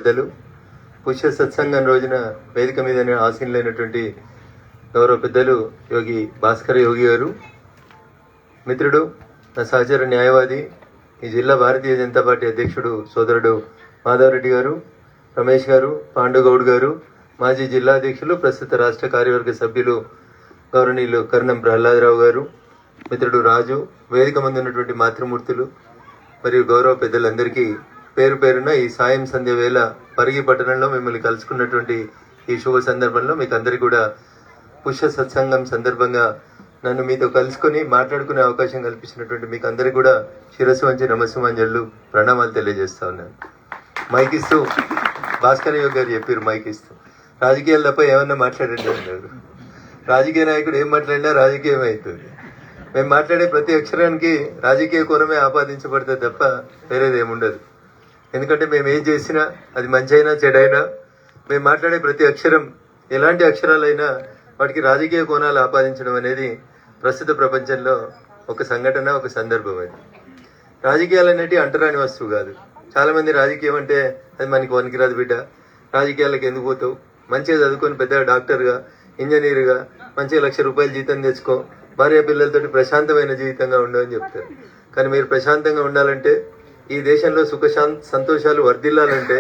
పెద్దలు, పుష్య సత్సంగం రోజున వేదిక మీద ఆసీనులైనటువంటి గౌరవ పెద్దలు యోగి భాస్కర్ యోగి గారు, మిత్రుడు, నా సహచర న్యాయవాది, ఈ జిల్లా భారతీయ జనతా పార్టీ అధ్యక్షుడు సోదరుడు మాధవరెడ్డి గారు, రమేష్ గారు, పాండుగౌడ్ గారు, మాజీ జిల్లా అధ్యక్షులు, ప్రస్తుత రాష్ట్ర కార్యవర్గ సభ్యులు గౌరవనీయులు కర్ణం ప్రహ్లాదరావు గారు, మిత్రుడు రాజు, వేదిక ముందు ఉన్నటువంటి మాతృమూర్తులు మరియు గౌరవ పెద్దలందరికీ పేరు పేరున ఈ సాయం సంధ్య వేళ పరిగి పట్టణంలో మిమ్మల్ని కలుసుకున్నటువంటి ఈ శుభ సందర్భంలో మీకు అందరికీ కూడా పుష్య సత్సంగం సందర్భంగా నన్ను మీతో కలుసుకొని మాట్లాడుకునే అవకాశం కల్పించినటువంటి మీకు అందరికీ కూడా శిరస్సు వంచి నమస్సుమాంజళ్ళు ప్రణామాలు తెలియజేస్తా ఉన్నాను. మైక్ ఇస్తూ భాస్కర్ యోగి గారు చెప్పారు, మైక్ ఇస్తూ రాజకీయాలు తప్ప ఏమన్నా మాట్లాడండి అన్నారు. రాజకీయ నాయకుడు ఏం మాట్లాడినా రాజకీయం అవుతుంది. మేము మాట్లాడే ప్రతి అక్షరానికి రాజకీయ కోణమే ఆపాదించబడుతుంది తప్ప వేరేది ఏముండదు. ఎందుకంటే మేము ఏం చేసినా అది మంచి అయినా చెడైనా మేము మాట్లాడే ప్రతి అక్షరం ఎలాంటి అక్షరాలైనా వాటికి రాజకీయ కోణాలు ఆపాదించడం అనేది ప్రస్తుత ప్రపంచంలో ఒక సంఘటన, ఒక సందర్భం. అది రాజకీయాలు అనేటివి అంటరాని వస్తువు కాదు. చాలామంది రాజకీయం అంటే అది మనకి పనికిరాదు బిడ్డ, రాజకీయాలకు ఎందుకు పోతావు, మంచిగా చదువుకొని పెద్దగా డాక్టర్గా, ఇంజనీర్గా మంచిగా ₹1,00,000 జీతం తెచ్చుకో, భార్య పిల్లలతోటి ప్రశాంతమైన జీవితంగా ఉండవని చెప్తారు. కానీ మీరు ప్రశాంతంగా ఉండాలంటే, ఈ దేశంలో సుఖ సంతోషాలు వర్ధిల్లాలంటే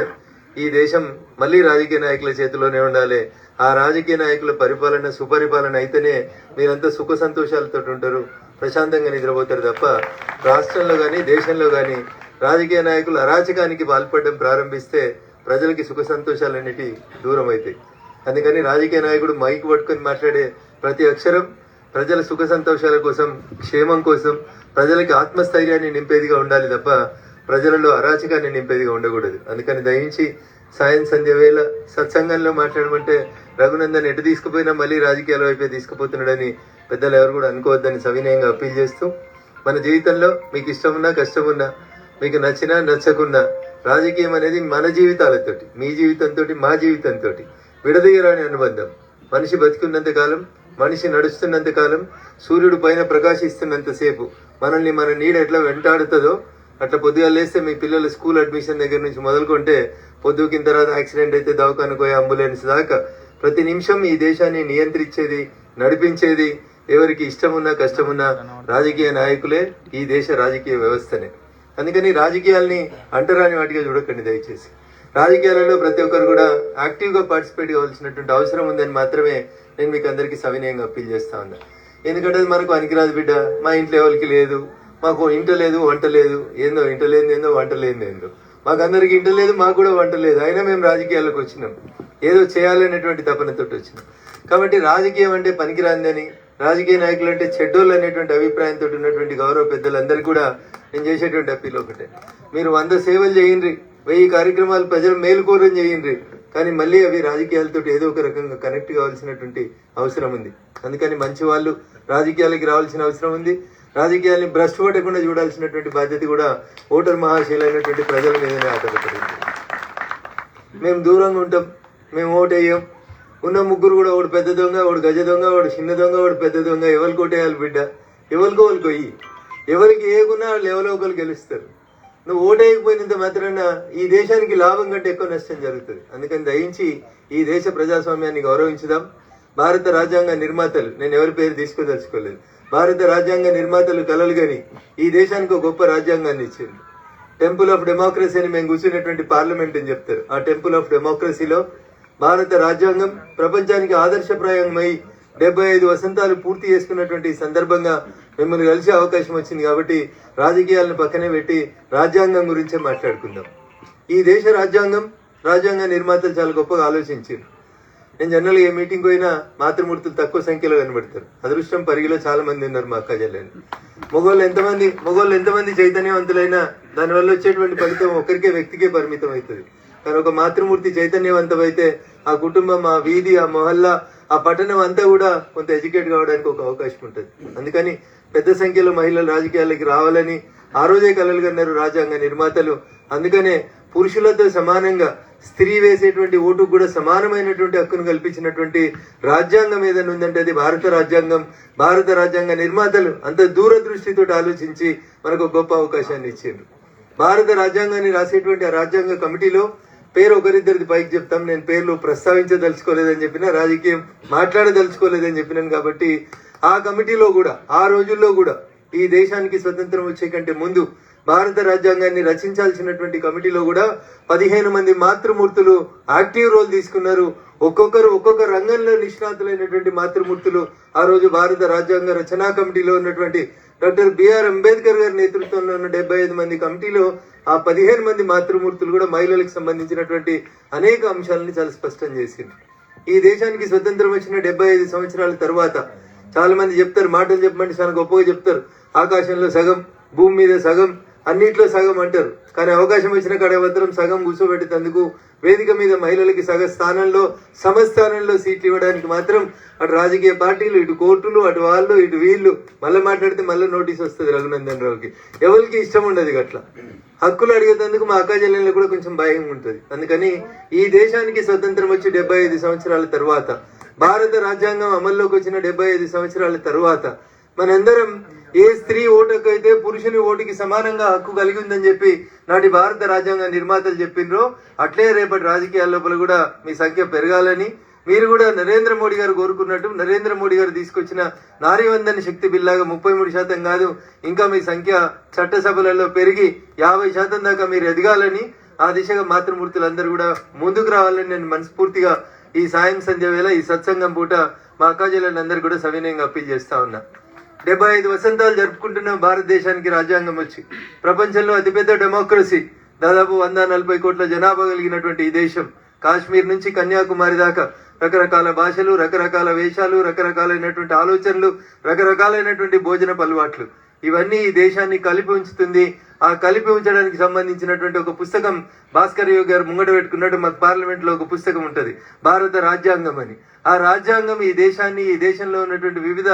ఈ దేశం మళ్ళీ రాజకీయ నాయకుల చేతిలోనే ఉండాలి. ఆ రాజకీయ నాయకుల పరిపాలన సుపరిపాలన అయితేనే మీరంతా సుఖ సంతోషాలతో ఉంటారు, ప్రశాంతంగా నిద్రపోతారు తప్ప రాష్ట్రంలో కానీ దేశంలో కానీ రాజకీయ నాయకులు అరాచకానికి పాల్పడడం ప్రారంభిస్తే ప్రజలకి సుఖ సంతోషాలన్నిటి దూరం అవుతాయి. అందుకని రాజకీయ నాయకుడు మైక్ పట్టుకొని మాట్లాడే ప్రతి అక్షరం ప్రజల సుఖ సంతోషాల కోసం, క్షేమం కోసం, ప్రజలకి ఆత్మస్థైర్యాన్ని నింపేదిగా ఉండాలి తప్ప ప్రజలలో అరాచకాన్ని నింపేదిగా ఉండకూడదు. అందుకని దయించి సాయం సంధ్య వేళ సత్సంగంలో మాట్లాడమంటే రఘునందన్ ఎటు తీసుకుపోయినా మళ్ళీ రాజకీయాల వైపే తీసుకుపోతున్నాడని పెద్దలు ఎవరు కూడా అనుకోవద్దని సవినయంగా అప్పీల్ చేస్తూ, మన జీవితంలో మీకు ఇష్టమున్నా కష్టమున్నా, మీకు నచ్చినా నచ్చకున్నా రాజకీయం అనేది మన జీవితాలతోటి, మీ జీవితంతో మా జీవితంతో విడదీయరాని అనుబంధం. మనిషి బతికున్నంత కాలం, మనిషి నడుస్తున్నంత కాలం, సూర్యుడు పైన ప్రకాశిస్తున్నంతసేపు మనల్ని మన నీడ ఎట్లా వెంటాడుతుందో అట్లా పొద్దుగా లేస్తే మీ పిల్లల స్కూల్ అడ్మిషన్ దగ్గర నుంచి మొదలుకుంటే పొద్దుకిన తర్వాత యాక్సిడెంట్ అయితే దవాఖానకు పోయే అంబులెన్స్ దాకా ప్రతి నిమిషం ఈ దేశాన్ని నియంత్రించేది, నడిపించేది, ఎవరికి ఇష్టమున్నా కష్టమున్నా రాజకీయ నాయకులే, ఈ దేశ రాజకీయ వ్యవస్థనే. అందుకని రాజకీయాల్ని అంటరాని వాటిగా చూడకండి దయచేసి. రాజకీయాలలో ప్రతి ఒక్కరు కూడా యాక్టివ్గా పార్టిసిపేట్ కావాల్సినటువంటి అవసరం ఉందని మాత్రమే నేను మీకు అందరికీ సవినయంగా అప్పీల్ చేస్తా ఉన్నా. ఎందుకంటే అది మనకు పనికిరాదు బిడ్డ, మా ఇంట్లో ఎవరికి లేదు, మాకు ఇంట లేదు వంట లేదు, ఏందో ఇంట లేని ఏందో వంట లేని ఏందో, మాకు అందరికి ఇంట లేదు, మాకు కూడా వంట లేదు, అయినా మేము రాజకీయాల్లోకి వచ్చినాం, ఏదో చేయాలనేటువంటి తపనతో వచ్చినాం. కాబట్టి రాజకీయం అంటే పనికిరాందని, రాజకీయ నాయకులు అంటే చెడ్డోళ్ళు అనేటువంటి అభిప్రాయంతో ఉన్నటువంటి గౌరవ పెద్దలందరికీ కూడా నేను చేసేటువంటి అప్పీల్ ఒకటే, మీరు 100 సేవలు చేయండి, 1000 కార్యక్రమాలు ప్రజలు మేలుకోరని చేయండి, కానీ మళ్ళీ అవి రాజకీయాలతో ఏదో ఒక రకంగా కనెక్ట్ కావాల్సినటువంటి అవసరం ఉంది. అందుకని మంచి వాళ్ళు రాజకీయాలకి రావాల్సిన అవసరం ఉంది. రాజకీయాల్ని భ్రష్టు పట్టకుండా చూడాల్సినటువంటి బాధ్యత కూడా ఓటర్ మహాశైలైనటువంటి ప్రజల మీదనే ఆధారపడింది. మేము దూరంగా ఉంటాం, మేము ఓటేయం, ఉన్న ముగ్గురు కూడా ఒకడు పెద్ద దొంగ, ఒకడు గజ దొంగ, ఒకడు చిన్న దొంగ, ఒకడు పెద్ద దొంగ, ఎవరికి ఓటేయాలి బిడ్డ, ఎవరికో వాళ్ళకి పోయి, ఎవరికి ఏకున్నా వాళ్ళు ఎవరో ఒకరు గెలుస్తారు. నువ్వు ఓటేయకపోయినంత మాత్రాన ఈ దేశానికి లాభం కంటే ఎక్కువ నష్టం జరుగుతుంది. అందుకని దయించి ఈ దేశ ప్రజాస్వామ్యాన్ని గౌరవించుదాం. భారత రాజ్యాంగ నిర్మాతలు, నేను ఎవరి పేరు తీసుకోదలుచుకోలేదు, భారత రాజ్యాంగ నిర్మాతలు కలలు గని ఈ దేశానికి ఒక గొప్ప రాజ్యాంగాన్ని ఇచ్చారు. టెంపుల్ ఆఫ్ డెమోక్రసీ అని మేము కూర్చున్నటువంటి పార్లమెంట్ అని చెప్తారు. ఆ టెంపుల్ ఆఫ్ డెమోక్రసీలో భారత రాజ్యాంగం ప్రపంచానికి ఆదర్శప్రాయమై 75 వసంతాలు పూర్తి చేసుకున్నటువంటి సందర్భంగా మిమ్మల్ని కలిసే అవకాశం వచ్చింది. కాబట్టి రాజకీయాలను పక్కనే పెట్టి రాజ్యాంగం గురించే మాట్లాడుకుందాం. ఈ దేశ రాజ్యాంగ నిర్మాతలు చాలా గొప్పగా ఆలోచించారు. నేను జనరల్గా ఏ మీటింగ్ పోయినా మాతృమూర్తులు తక్కువ సంఖ్యలో కనబడతారు. అదృష్టం పరిగిలో చాలా మంది ఉన్నారు మా అక్క చెల్లెలు. మగవాళ్ళు ఎంతమంది చైతన్యవంతులైనా దానివల్ల వచ్చేటువంటి ఫలితం ఒకరికే, వ్యక్తికే పరిమితం అవుతుంది. కానీ ఒక మాతృమూర్తి చైతన్యవంతమైతే ఆ కుటుంబం, ఆ వీధి, ఆ మొహల్లా, ఆ పట్టణం అంతా కూడా కొంత ఎడ్యుకేట్ కావడానికి ఒక అవకాశం ఉంటుంది. అందుకని పెద్ద సంఖ్యలో మహిళలు రాజకీయాలకి రావాలని ఆ రోజే కలలు కన్నారు రాజ్యాంగ నిర్మాతలు. అందుకనే పురుషులతో సమానంగా స్త్రీ వేసేటువంటి ఓటుకు కూడా సమానమైనటువంటి హక్కును కల్పించినటువంటి రాజ్యాంగం ఏదైనా ఉందంటే అది భారత రాజ్యాంగం. భారత రాజ్యాంగ నిర్మాతలు అంత దూరదృష్టితో ఆలోచించి మనకు గొప్ప అవకాశాన్ని ఇచ్చారు. భారత రాజ్యాంగాన్ని రాసేటువంటి ఆ రాజ్యాంగ కమిటీలో పేరు ఒకరిద్దరిది పైకి చెప్తాం. నేను పేర్లు ప్రస్తావించదలుచుకోలేదని చెప్పినా, రాజకీయం మాట్లాడదలుచుకోలేదని చెప్పినాను. కాబట్టి ఆ కమిటీలో కూడా, ఆ రోజుల్లో కూడా ఈ దేశానికి స్వతంత్రం వచ్చే కంటే ముందు భారత రాజ్యాంగాన్ని రచించాల్సినటువంటి కమిటీలో కూడా 15 మంది మాతృమూర్తులు యాక్టివ్ రోల్ తీసుకున్నారు. ఒక్కొక్కరు ఒక్కొక్క రంగంలో నిష్ణాతులైనటువంటి మాతృమూర్తులు ఆ రోజు భారత రాజ్యాంగ రచనా కమిటీలో ఉన్నటువంటి డాక్టర్ బిఆర్ అంబేద్కర్ గారి నేతృత్వంలో ఉన్న 75 మంది కమిటీలో ఆ 15 మంది మాతృమూర్తులు కూడా మహిళలకు సంబంధించినటువంటి అనేక అంశాలని చాలా స్పష్టం చేసింది. ఈ దేశానికి స్వతంత్రం వచ్చిన 75 సంవత్సరాల తర్వాత చాలా మంది చెప్తారు, మాటలు చెప్పమంటే చాలా గొప్పగా చెప్తారు, ఆకాశంలో సగం, భూమి మీద సగం, అన్నిట్లో సగం అంటారు. కానీ అవకాశం వచ్చిన కాడ మాత్రం సగం కూర్చోబెట్టేందుకు వేదిక మీద మహిళలకి సగ స్థానంలో, సమస్థానంలో సీట్లు ఇవ్వడానికి మాత్రం అటు రాజకీయ పార్టీలు, ఇటు కోర్టులు, అటు వాళ్ళు, ఇటు వీళ్ళు, మళ్ళీ మాట్లాడితే మళ్ళీ నోటీస్ వస్తుంది రఘునందన్ రావుకి. ఎవరికి ఇష్టం ఉండదు అట్లా. హక్కులు అడిగేందుకు మా అక్క చెల్లెళ్ళకి కూడా కొంచెం భయం ఉంటుంది. అందుకని ఈ దేశానికి స్వతంత్రం వచ్చి 75 సంవత్సరాల తర్వాత, భారత రాజ్యాంగం అమల్లోకి వచ్చిన 75 సంవత్సరాల తర్వాత మనందరం ఏ స్త్రీ ఓటుకు అయితే పురుషుని ఓటుకి సమానంగా హక్కు కలిగి ఉందని చెప్పి నాటి భారత రాజ్యాంగ నిర్మాతలు చెప్పిండ్రో, అట్లే రేపటి రాజకీయాల లోపల కూడా మీ సంఖ్య పెరగాలని, మీరు కూడా నరేంద్ర మోడీ గారు కోరుకున్నట్టు నరేంద్ర మోడీ గారు తీసుకొచ్చిన నారీవందన శక్తి బిల్లాగా 33% కాదు, ఇంకా మీ సంఖ్య చట్టసభలలో పెరిగి 50% దాకా మీరు ఎదగాలని, ఆ దిశగా మాతృమూర్తులందరూ కూడా ముందుకు రావాలని నేను మనస్ఫూర్తిగా ఈ సాయం సంధ్య వేళ, ఈ సత్సంగం పూట మా అక్కాజీలందరూ కూడా సవినయంగా అప్పీల్ చేస్తా ఉన్నా. 75 వసంతాలు జరుపుకుంటున్న భారతదేశానికి రాజ్యాంగం వచ్చి, ప్రపంచంలో అతిపెద్ద డెమోక్రసీ, దాదాపు 140 కోట్ల జనాభా కలిగినటువంటి ఈ దేశం, కాశ్మీర్ నుంచి కన్యాకుమారి దాకా రకరకాల భాషలు, రకరకాల వేషాలు, రకరకాలైనటువంటి ఆలోచనలు, రకరకాలైనటువంటి భోజనపు అలవాట్లు, ఇవన్నీ ఈ దేశాన్ని కలిపి ఉంచుతుంది. ఆ కలిపి ఉంచడానికి సంబంధించినటువంటి ఒక పుస్తకం భాస్కర్ యోగి గారు ముంగట పెట్టుకున్నట్టు మాకు పార్లమెంట్ లో ఒక పుస్తకం ఉంటది, భారత రాజ్యాంగం అని. ఆ రాజ్యాంగం ఈ దేశాన్ని, ఈ దేశంలో ఉన్నటువంటి వివిధ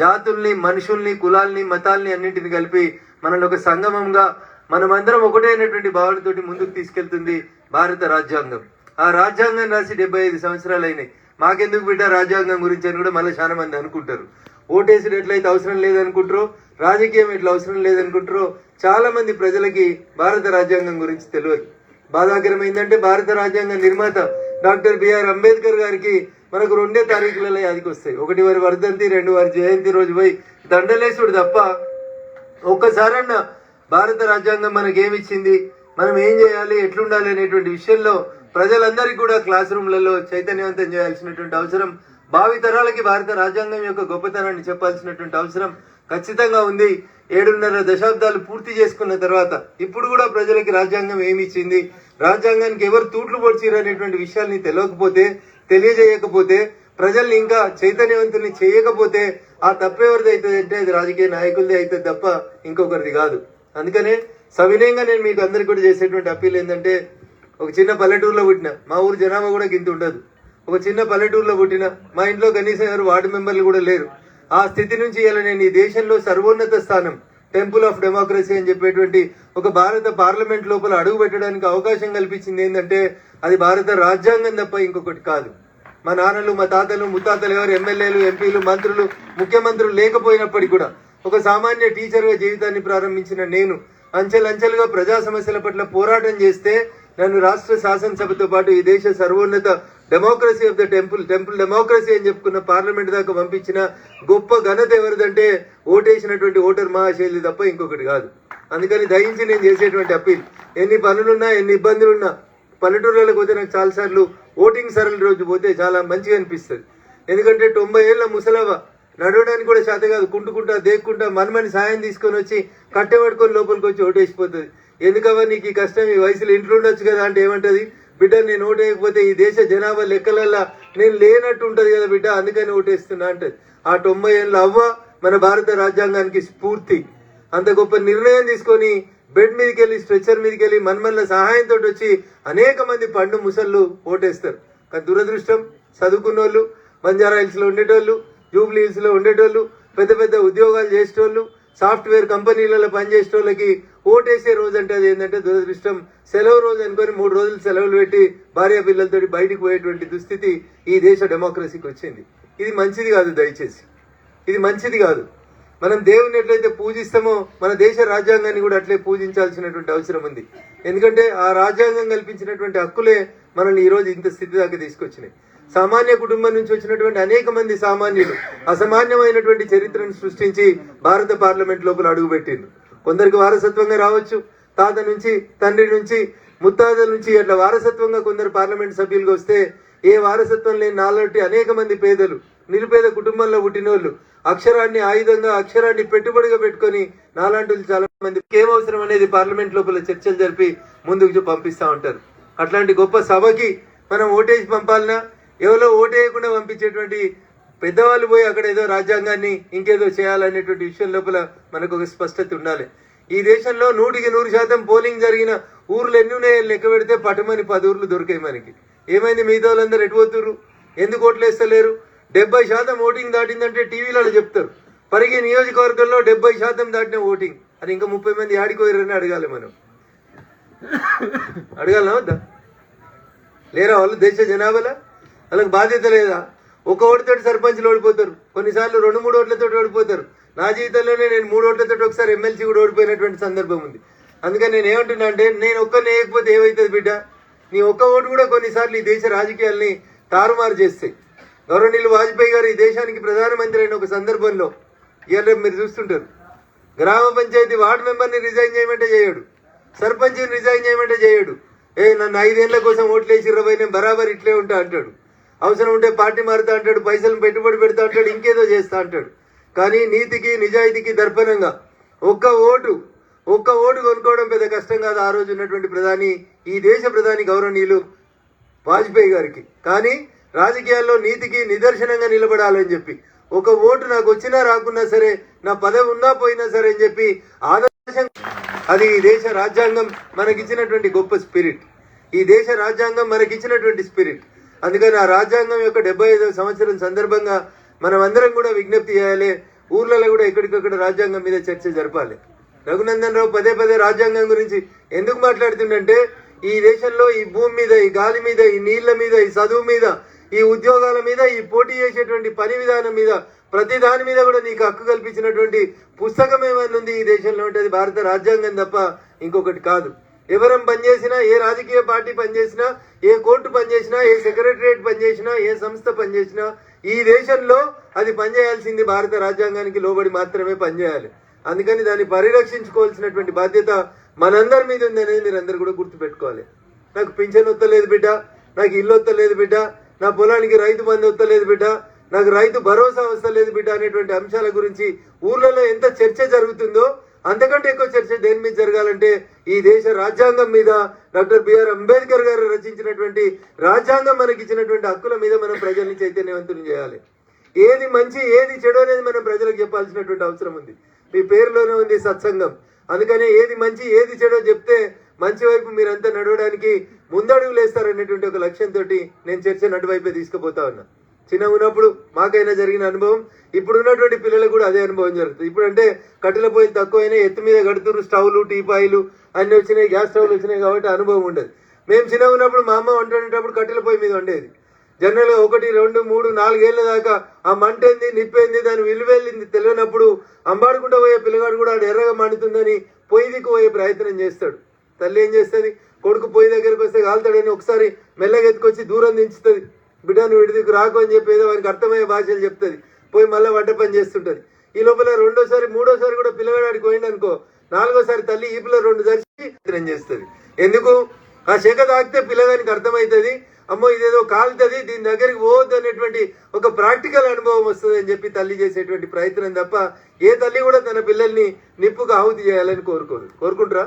జాతుల్ని, మనుషుల్ని, కులాల్ని, మతాల్ని అన్నింటిని కలిపి మనల్ని ఒక సంగమంగా, మనమందరం ఒకటైనటువంటి భావనతోటి ముందుకు తీసుకెళ్తుంది భారత రాజ్యాంగం. ఆ రాజ్యాంగం రాసి 75 సంవత్సరాలు అయినాయి. మాకెందుకు బిడ్డ రాజ్యాంగం గురించి అని కూడా మళ్ళీ చాలా మంది అనుకుంటారు. ఓటేసుడు ఎట్లయితే అవసరం లేదనుకుంటారో, రాజకీయం ఎట్లా అవసరం లేదనుకుంటారో, చాలా మంది ప్రజలకి భారత రాజ్యాంగం గురించి తెలియదు. బాధాకరం ఏంటంటే భారత రాజ్యాంగ నిర్మాత డాక్టర్ బిఆర్ అంబేద్కర్ గారికి మనకు 2 తారీఖులలో యాదికి వస్తాయి. 1 వారి వర్ధంతి, 2 వారి జయంతి రోజు పోయి దండలేసుడు తప్ప ఒక్కసారన్నా భారత రాజ్యాంగం మనకేమిచ్చింది, మనం ఏం చేయాలి, ఎట్లుండాలి అనేటువంటి విషయంలో ప్రజలందరికీ కూడా క్లాస్ రూమ్లలో చైతన్యవంతం చేయాల్సినటువంటి అవసరం, భావితరాలకి భారత రాజ్యాంగం యొక్క గొప్పతనాన్ని చెప్పాల్సినటువంటి అవసరం ఖచ్చితంగా ఉంది. 7.5 దశాబ్దాలు పూర్తి చేసుకున్న తర్వాత ఇప్పుడు కూడా ప్రజలకి రాజ్యాంగం ఏమి ఇచ్చింది, రాజ్యాంగానికి ఎవరు తూట్లు పొడిచిరు అనేటువంటి విషయాల్ని తెలియజేయకపోతే, ప్రజల్ని ఇంకా చైతన్యవంతుల్ని చేయకపోతే ఆ తప్పెవరిది అవుతుంది అంటే అది రాజకీయ నాయకులది అవుతుంది తప్ప ఇంకొకరిది కాదు. అందుకనే సవినయంగా నేను మీకు అందరికి కూడా చేసేటువంటి అప్పీల్ ఏంటంటే, ఒక చిన్న పల్లెటూరులో పుట్టిన, మా ఊరు జనాభా కూడా గింత ఉండదు, ఒక చిన్న పల్లెటూరులో పుట్టిన, మా ఇంట్లో కనీసం ఎవరు వార్డు మెంబర్లు కూడా లేరు. ఆ స్థితి నుంచి ఇలా నేను ఈ దేశంలో సర్వోన్నత స్థానం, టెంపుల్ ఆఫ్ డెమోక్రసీ అని చెప్పేటువంటి ఒక భారత పార్లమెంట్ లోపల అడుగు పెట్టడానికి అవకాశం కల్పించింది ఏంటంటే అది భారత రాజ్యాంగం తప్ప ఇంకొకటి కాదు. మా నాన్నలు, మా తాతలు, ముత్తాతలు ఎవరు ఎమ్మెల్యేలు, ఎంపీలు, మంత్రులు, ముఖ్యమంత్రులు లేకపోయినప్పటికీ కూడా ఒక సామాన్య టీచర్గా జీవితాన్ని ప్రారంభించిన నేను అంచెలంచెలుగా ప్రజా సమస్యల పట్ల పోరాటం చేస్తే నన్ను రాష్ట్ర శాసనసభతో పాటు ఈ దేశ సర్వోన్నత democracy of the temple democracy అని చెప్పుకున్న పార్లమెంట్ దాకా పంపించిన గొప్ప ఘనత ఎవరిదంటే ఓటేసినటువంటి ఓటర్ మహాశైలి తప్ప ఇంకొకటి కాదు. అందుకని దయించి నేను చేసేటువంటి అప్పీల్, ఎన్ని పనులున్నా, ఎన్ని ఇబ్బందులున్నా, పల్లెటూర్లకు పోతే నాకు చాలాసార్లు ఓటింగ్ సరళ రోజు పోతే చాలా మంచిగా అనిపిస్తుంది. ఎందుకంటే 90 ఏళ్ల ముసలవ్వ నడవడానికి కూడా చేత కాదు, కుంటుకుంటా దేక్కుంటా మనమని సాయం తీసుకొని వచ్చి కట్టెపడుకొని లోపలికి వచ్చి ఓటేసిపోతుంది. ఎందుకవ్వ నీకు ఈ కష్టం, ఈ వయసులో ఇంట్లో ఉండొచ్చు కదా అంటే ఏమంటది, బిడ్డ నేను ఓటేయకపోతే ఈ దేశ జనాభా లెక్కలల్లా నేను లేనట్టు ఉంటది కదా బిడ్డ, అందుకని ఓటేస్తున్నా అంటది. ఆ 90 ఏళ్ళ అవ్వ మన భారత రాజ్యాంగానికి స్ఫూర్తి. అంత గొప్ప నిర్ణయం తీసుకొని బెడ్ మీదకి వెళ్ళి, స్ట్రెచ్చర్ మీదకి వెళ్ళి మన్మల్ల సహాయంతో వచ్చి అనేక మంది పండు ముసళ్ళు ఓటేస్తారు. కానీ దురదృష్టం, చదువుకున్న వాళ్ళు, బంజారా హిల్స్ లో ఉండేటోళ్ళు, జూబ్లీ హిల్స్ లో ఉండేటోళ్ళు, పెద్ద పెద్ద ఉద్యోగాలు చేసేటోళ్ళు, సాఫ్ట్వేర్ కంపెనీలలో పనిచేసేటోళ్ళకి ఓటేసే రోజు అంటే అది ఏంటంటే దురదృష్టం, సెలవు రోజు అనుకొని 3 రోజులు సెలవులు పెట్టి భార్య పిల్లలతో బయటికి పోయేటువంటి దుస్థితి ఈ దేశ డెమోక్రసీకి వచ్చింది. ఇది మంచిది కాదు, దయచేసి ఇది మంచిది కాదు. మనం దేవుని ఎట్లయితే పూజిస్తామో మన దేశ రాజ్యాంగాన్ని కూడా అట్లే పూజించాల్సినటువంటి అవసరం ఉంది. ఎందుకంటే ఆ రాజ్యాంగం కల్పించినటువంటి హక్కులే మనల్ని ఈరోజు ఇంత స్థితి దాకా తీసుకొచ్చినాయి. సామాన్య కుటుంబం నుంచి వచ్చినటువంటి అనేక మంది సామాన్యులు అసామాన్యమైనటువంటి చరిత్రను సృష్టించి భారత పార్లమెంట్ లోపల అడుగుపెట్టిండ్రు. కొందరికి వారసత్వంగా రావచ్చు, తాత నుంచి, తండ్రి నుంచి, ముత్తాతల నుంచి అట్లా వారసత్వంగా కొందరు పార్లమెంట్ సభ్యులుగా వస్తే, ఏ వారసత్వం లేని నాలాంటి అనేక మంది పేదలు, నిరుపేద కుటుంబంలో పుట్టినోళ్ళు అక్షరాన్ని ఆయుధంగా, అక్షరాన్ని పెట్టుబడిగా పెట్టుకొని నాలాంటి చాలా మంది ఏమవసరం అనేది పార్లమెంట్ లోపల చర్చలు జరిపి ముందుకు పంపిస్తూ ఉంటారు. అట్లాంటి గొప్ప సభకి మనం ఓటేసి పంపాలన్నా, ఎవరో ఓటేయకుండా పంపించేటువంటి పెద్దవాళ్ళు పోయి అక్కడ ఏదో రాజ్యాంగాన్ని ఇంకేదో చేయాలనేటువంటి విషయం లోపల మనకు ఒక స్పష్టత ఉండాలి. ఈ దేశంలో 100% పోలింగ్ జరిగిన ఊర్లు ఎన్ని ఉన్నాయో లెక్క పెడితే పటమని 10 ఊర్లు దొరికాయి మనకి. ఏమైంది? మిగతా వాళ్ళందరూ ఎటుపోతుర్రు? ఎందుకు ఓట్లేస్తలేరు? 70% ఓటింగ్ దాటిందంటే టీవీలలో చెప్తారు. పరిగి నియోజకవర్గంలో 70% దాటిన ఓటింగ్ అని. ఇంకా 30 మంది ఆడిపోయారని అడగాలి మనం. అడగాలనా వద్దా? లేరా వాళ్ళు దేశ జనాభాలో? వాళ్ళకి బాధ్యత లేదా? ఒక ఓటుతో సర్పంచ్లు ఓడిపోతారు, కొన్నిసార్లు 2-3 ఓట్లతో ఓడిపోతారు. నా జీవితంలోనే నేను 3 ఓట్లతో ఒకసారి ఎమ్మెల్సీ కూడా ఓడిపోయినటువంటి సందర్భం ఉంది. అందుకని నేను ఏమంటున్నా అంటే, నేను ఒక్కరిని వేయకపోతే ఏమవుతుంది బిడ్డ? నీ ఒక్క ఓటు కూడా కొన్నిసార్లు ఈ దేశ రాజకీయాల్ని తారుమారు చేస్తాయి. గౌరవనీయులు వాజ్పేయి గారు ఈ దేశానికి ప్రధానమంత్రి అయిన ఒక సందర్భంలో, ఇవాళ మీరు చూస్తుంటారు, గ్రామ పంచాయతీ వార్డు మెంబర్ని రిజైన్ చేయమంటే చేయడు, సర్పంచ్ని రిజైన్ చేయమంటే చేయడు. నన్ను 5 ఏళ్ల కోసం ఓట్లేసి 20 నేను బరాబర్ ఇట్లే ఉంటా అంటాడు. అవసరం ఉంటే పార్టీ మారుతా అంటాడు, పైసలు పెట్టుబడి పెడతా అంటాడు, ఇంకేదో చేస్తా అంటాడు. కానీ నీతికి నిజాయితీకి దర్పణంగా ఒక్క ఓటు కొనుక్కోవడం పెద్ద కష్టం కాదు ఆ రోజు ఉన్నటువంటి ప్రధాని, ఈ దేశ ప్రధాని గౌరవనీయులు వాజ్పేయి గారికి. కానీ రాజకీయాల్లో నీతికి నిదర్శనంగా నిలబడాలని చెప్పి, ఒక ఓటు నాకు వచ్చినా రాకున్నా సరే, నా పదవి ఉన్నా పోయినా సరే అని చెప్పి ఆదర్శం. అది ఈ దేశ రాజ్యాంగం మనకిచ్చినటువంటి గొప్ప స్పిరిట్. ఈ దేశ రాజ్యాంగం మనకిచ్చినటువంటి స్పిరిట్. అందుకని ఆ రాజ్యాంగం యొక్క 75వ సంవత్సరం సందర్భంగా మనం అందరం కూడా విజ్ఞప్తి చేయాలి. ఊర్లలో కూడా ఎక్కడికక్కడ రాజ్యాంగం మీద చర్చ జరపాలి. రఘునందన్ రావు పదే రాజ్యాంగం గురించి ఎందుకు మాట్లాడుతుండంటే, ఈ దేశంలో ఈ భూమి మీద, ఈ గాలి మీద, ఈ నీళ్ల మీద, ఈ చదువు మీద, ఈ ఉద్యోగాల మీద, ఈ పోటీ చేసేటువంటి పని విధానం మీద, ప్రతి దాని మీద కూడా నీకు హక్కు కల్పించినటువంటి పుస్తకం ఏమైనా ఉంది ఈ దేశంలో అంటే అది భారత రాజ్యాంగం తప్ప ఇంకొకటి కాదు. ఎవరం పనిచేసినా, ఏ రాజకీయ పార్టీ పనిచేసినా, ఏ కోర్టు పనిచేసినా, ఏ సెక్రటరియట్ పనిచేసినా, ఏ సంస్థ పనిచేసినా, ఈ దేశంలో అది పనిచేయాల్సింది భారత రాజ్యాంగానికి లోబడి మాత్రమే పనిచేయాలి. అందుకని దాన్ని పరిరక్షించుకోవాల్సినటువంటి బాధ్యత మనందరి మీద ఉంది అనేది మీరు అందరు కూడా గుర్తుపెట్టుకోవాలి. నాకు పింఛన్ వస్తలేదు బిడ్డ, నాకు ఇల్లు వస్తలేదు బిడ్డ, నా పొలానికి రైతు బంధు వస్తలేదు బిడ్డ, నాకు రైతు భరోసా వస్తలేదు బిడ్డ అనేటువంటి అంశాల గురించి ఊర్లలో ఎంత చర్చ జరుగుతుందో అంతకంటే ఎక్కువ చర్చ దేని మీద జరగాలంటే ఈ దేశ రాజ్యాంగం మీద, డాక్టర్ బిఆర్ అంబేద్కర్ గారు రచించినటువంటి రాజ్యాంగం మనకి ఇచ్చినటువంటి హక్కుల మీద మనం ప్రజల్ని చైతన్యవంతులు చేయాలి. ఏది మంచి ఏది చెడు అనేది మనం ప్రజలకు చెప్పాల్సినటువంటి అవసరం ఉంది. మీ పేరులోనే ఉంది సత్సంగం. అందుకని ఏది మంచి ఏది చెడో చెప్తే మంచి వైపు మీరంతా నడవడానికి ముందడుగులు వేస్తారనేటువంటి ఒక లక్ష్యంతో నేను చర్చను అటువైపే తీసుకుపోతా ఉన్నా. చిన్న ఉన్నప్పుడు మాకైనా జరిగిన అనుభవం, ఇప్పుడు ఉన్నటువంటి పిల్లలకు కూడా అదే అనుభవం జరుగుతుంది. ఇప్పుడు అంటే కట్టెల పొయ్యిలు తక్కువైనా ఎత్తు మీద కడుతున్నారు, స్టవ్లు, టీపాయిలు అన్ని వచ్చినాయి, గ్యాస్ స్టవ్లు వచ్చినాయి కాబట్టి అనుభవం ఉండదు. మేము చిన్న ఉన్నప్పుడు మా అమ్మ వండేటప్పుడు కట్టెల పొయ్యి మీద వండేది. జనరల్గా 1, 2, 3, 4 ఏళ్ల దాకా ఆ మంట ఏంది, నిప్పేంది, దాని విలువెళ్ళింది తెలియనప్పుడు అంబాడుకుంటూ పోయే పిల్లగాడు కూడా ఆడు ఎర్రగా మండుతుందని పొయ్యి దిక్కు పోయే ప్రయత్నం చేస్తాడు. తల్లి ఏం చేస్తుంది, కొడుకు పొయ్యి దగ్గరికి వస్తే కాలుతాడని ఒకసారి మెల్లగా ఎత్తుకొచ్చి దూరం దించుతుంది. బిడ్డను విడిదికు రాకు అని చెప్పి ఏదో వారికి అర్థమయ్యే భాషలు చెప్తుంది. పోయి మళ్ళీ వంట పని చేస్తుంటది. ఈ లోపల 2వ సారి 3వ సారి కూడా పిల్లగాడికి పోయింది అనుకో, 4వ సారి తల్లి ఈపులో 2 దర్శనం చేస్తుంది. ఎందుకు? ఆ శేఖ తాకితే పిల్లగానికి అర్థమవుతుంది, అమ్మో ఇదేదో కాలుతుంది, దీని దగ్గరికి పోవద్దు అనేటువంటి ఒక ప్రాక్టికల్ అనుభవం వస్తుంది అని చెప్పి తల్లి చేసేటువంటి ప్రయత్నం తప్ప ఏ తల్లి కూడా తన పిల్లల్ని నిప్పుకు ఆహుతి చేయాలని కోరుకుంటారా?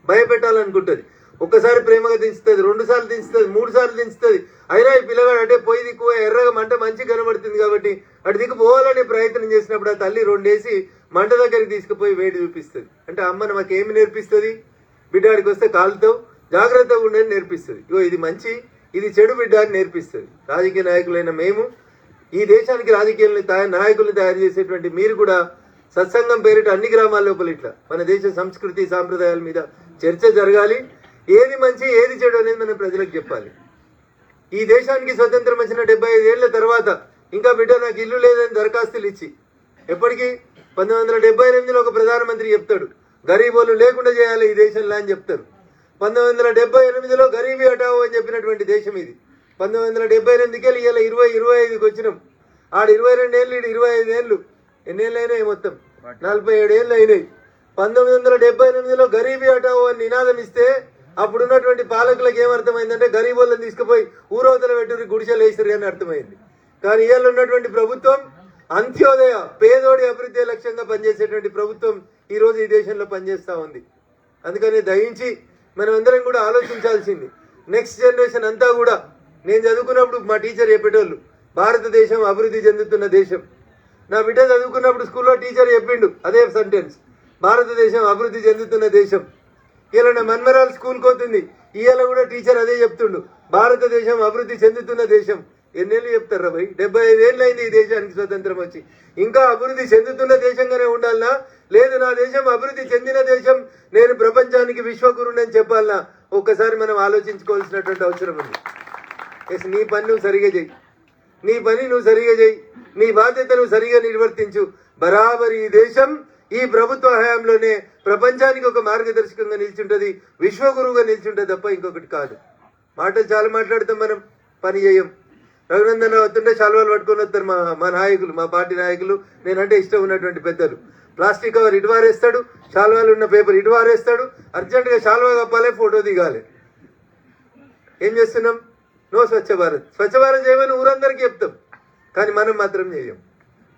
భయపెట్టాలనుకుంటుంది. ఒక్కసారి ప్రేమగా దించుతుంది, 2 సార్లు దించుతుంది, 3 సార్లు దించుతుంది. అయినా ఈ పిల్లగాడు అంటే పొయ్యి దిక్కువ ఎర్రగా మంట మంచి కనబడుతుంది కాబట్టి అటు దిక్కు పోవాలనే ప్రయత్నం చేసినప్పుడు ఆ తల్లి 2 వేసి మంట దగ్గరికి తీసుకుపోయి వేడి చూపిస్తుంది. అంటే అమ్మ మాకేమి నేర్పిస్తుంది? బిడ్డాడికి వస్తే కాలుతో జాగ్రత్తగా ఉండని నేర్పిస్తుంది. ఇగో ఇది మంచి, ఇది చెడు బిడ్డ అని నేర్పిస్తుంది. రాజకీయ నాయకులైన మేము, ఈ దేశానికి రాజకీయాలని నాయకుల్ని తయారు చేసేటువంటి మీరు కూడా సత్సంగం పేరిట అన్ని గ్రామాల లోపల ఇట్లా మన దేశ సంస్కృతి సాంప్రదాయాల మీద చర్చ జరగాలి. ఏది మంచి ఏది చెడు అనేది మనం ప్రజలకు చెప్పాలి. ఈ దేశానికి స్వతంత్రం వచ్చిన 75 ఏళ్ల తర్వాత ఇంకా బిడ్డ నాకు ఇల్లు లేదని దరఖాస్తులు ఇచ్చి, ఎప్పటికీ 1978లో ఒక ప్రధానమంత్రి చెప్తాడు గరీబోళ్ళు లేకుండా చేయాలి ఈ దేశంలో అని చెప్తారు. 1978లో గరీబీ హటావో అని చెప్పినటువంటి దేశం ఇది. 1978కి వెళ్ళి ఇలా 2025కి వచ్చినాం. ఆడ 22 ఏళ్ళు, ఇటు 25 ఏళ్ళు. ఎన్నేళ్ళు అయినాయి? మొత్తం 47 ఏళ్ళు అయినాయి. 1978లో గరీబీ హటావో అని నినాదం ఇస్తే అప్పుడున్నటువంటి పాలకులకు ఏమర్థమైందంటే గరీబోళ్ళని తీసుకుపోయి ఊరవతల పెట్టుకుని గుడిసెలు వేసిరు అని అర్థమైంది. కానీ ఇవాళ ఉన్నటువంటి ప్రభుత్వం అంత్యోదయ, పేదోడి అభివృద్ధి లక్ష్యంగా పనిచేసేటువంటి ప్రభుత్వం ఈరోజు ఈ దేశంలో పనిచేస్తూ ఉంది. అందుకని దయించి మనం అందరం కూడా ఆలోచించాల్సింది. నెక్స్ట్ జనరేషన్ అంతా కూడా, నేను చదువుకున్నప్పుడు మా టీచర్ చెప్పేటోళ్ళు భారతదేశం అభివృద్ధి చెందుతున్న దేశం. నా బిడ్డ చదువుకున్నప్పుడు స్కూల్లో టీచర్ చెప్పిండు అదే సెంటెన్స్, భారతదేశం అభివృద్ధి చెందుతున్న దేశం. ఇలా నా మన్మరాలు స్కూల్కి పోతుంది, ఇవాళ కూడా టీచర్ అదే చెప్తుండు, భారతదేశం అభివృద్ధి చెందుతున్న దేశం. ఎన్నేళ్ళు చెప్తారా భయ్? 75 ఏళ్ళు అయింది ఈ దేశానికి స్వతంత్రం వచ్చి. ఇంకా అభివృద్ధి చెందుతున్న దేశంగానే ఉండాలనా, లేదు నా దేశం అభివృద్ధి చెందిన దేశం, నేను ప్రపంచానికి విశ్వగురుని చెప్పాలనా? ఒక్కసారి మనం ఆలోచించుకోవాల్సినటువంటి అవసరం ఉంది. ఎస్, నీ పని నువ్వు సరిగా చేయి, నీ పని నువ్వు సరిగా చేయి, నీ బాధ్యత నువ్వు సరిగా నిర్వర్తించు. బరాబర్ ఈ దేశం ఈ ప్రభుత్వ హయాంలోనే ప్రపంచానికి ఒక మార్గదర్శకంగా నిల్చుంటుంది, విశ్వగురువుగా నిల్చుంటుంది తప్ప ఇంకొకటి కాదు. మాటలు చాలా మాట్లాడతాం, మనం పని చేయం. రఘునందన్ వస్తుంటే శాల్వాలు పట్టుకొని వస్తారు మా నాయకులు, మా పార్టీ నాయకులు, నేనంటే ఇష్టం ఉన్నటువంటి పెద్దలు. ప్లాస్టిక్ కవర్ ఇటు వారేస్తాడు, శాల్వాలు ఉన్న పేపర్ ఇటు వారేస్తాడు, అర్జెంటుగా శాల్వా కప్పాలి, ఫోటో దిగాలి. ఏం చేస్తున్నాం? నో స్వచ్ఛ భారత్. స్వచ్ఛ భారత్ చేయమని ఊరందరికీ చెప్తాం, కానీ మనం మాత్రం చేయం.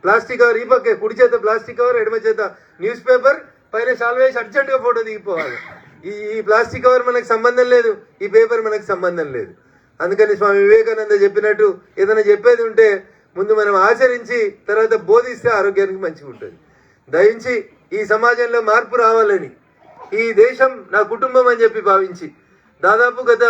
ప్లాస్టిక్ కవర్ ఈ పక్కే, కుడి చేత ప్లాస్టిక్ కవర్, ఎడమ చేత న్యూస్ పేపర్, పైన శాల్వా వేసి అర్జెంటుగా ఫోటో దిగిపోవాలి. ఈ ప్లాస్టిక్ కవర్ మనకు సంబంధం లేదు, ఈ పేపర్ మనకు సంబంధం లేదు. అందుకని స్వామి వివేకానంద చెప్పినట్టు ఏదైనా చెప్పేది ఉంటే ముందు మనం ఆచరించి తర్వాత బోధిస్తే ఆరోగ్యానికి మంచిగా ఉంటుంది. దయించి ఈ సమాజంలో మార్పు రావాలని, ఈ దేశం నా కుటుంబం అని చెప్పి భావించి దాదాపు గత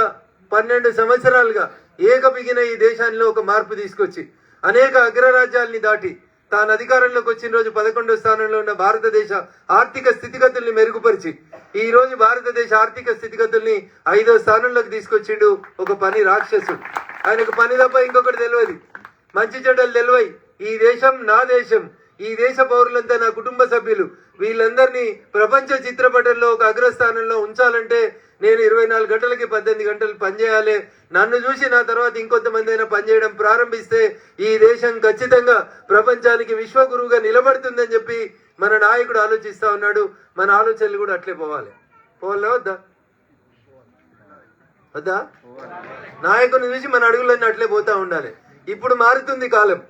12 సంవత్సరాలుగా ఏకబిగిన ఈ దేశాల్లో ఒక మార్పు తీసుకొచ్చి అనేక అగ్రరాజ్యాల్ని దాటి తాను అధికారంలోకి వచ్చిన రోజు 11వ స్థానంలో ఉన్న భారతదేశ ఆర్థిక స్థితిగతుల్ని మెరుగుపరిచి ఈ రోజు భారతదేశ ఆర్థిక స్థితిగతుల్ని 5వ స్థానంలోకి తీసుకొచ్చిండు ఒక పని రాక్షసుడు. ఆయనకు పని తప్ప ఇంకొకటి తెలియదు, మంచి చెడ్డలు తెలివై. ఈ దేశం నా దేశం, ఈ దేశ పౌరులంతా నా కుటుంబ సభ్యులు, వీళ్ళందరినీ ప్రపంచ చిత్రపటంలో ఒక అగ్రస్థానంలో ఉంచాలంటే నేను 24 గంటలకి 18 గంటలు పనిచేయాలి. నన్ను చూసి నా తర్వాత ఇంకొంతమంది అయినా పనిచేయడం ప్రారంభిస్తే ఈ దేశం ఖచ్చితంగా ప్రపంచానికి విశ్వగురువుగా నిలబడుతుందని చెప్పి మన నాయకుడు ఆలోచిస్తా ఉన్నాడు. మన ఆలోచనలు కూడా అట్లే పోవాలి. పోవాలా వద్దా? వద్దా? నాయకుని చూసి మన అడుగులన్నీ అట్లే పోతా ఉండాలి. ఇప్పుడు మారుతుంది కాలం.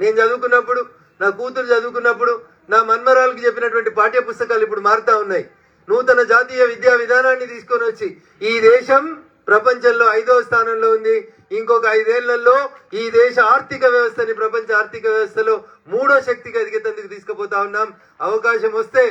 నేను చదువుకున్నప్పుడు, నా కూతురు చదువుకున్నప్పుడు, నా మన్మరాలకు చెప్పినటువంటి పాఠ్య పుస్తకాలు ఇప్పుడు మారుతా ఉన్నాయి. నూతన జాతీయ విద్యా విధానాన్ని తీసుకొని వచ్చి ఈ దేశం ప్రపంచంలో 5వ స్థానంలో ఉంది. ఇంకొక 5 ఏళ్లలో ఈ దేశ ఆర్థిక వ్యవస్థని ప్రపంచ ఆర్థిక వ్యవస్థలో 3వ శక్తిగా ఎదిగేందుకు తీసుకుపోతా ఉన్నాం. అవకాశం వస్తే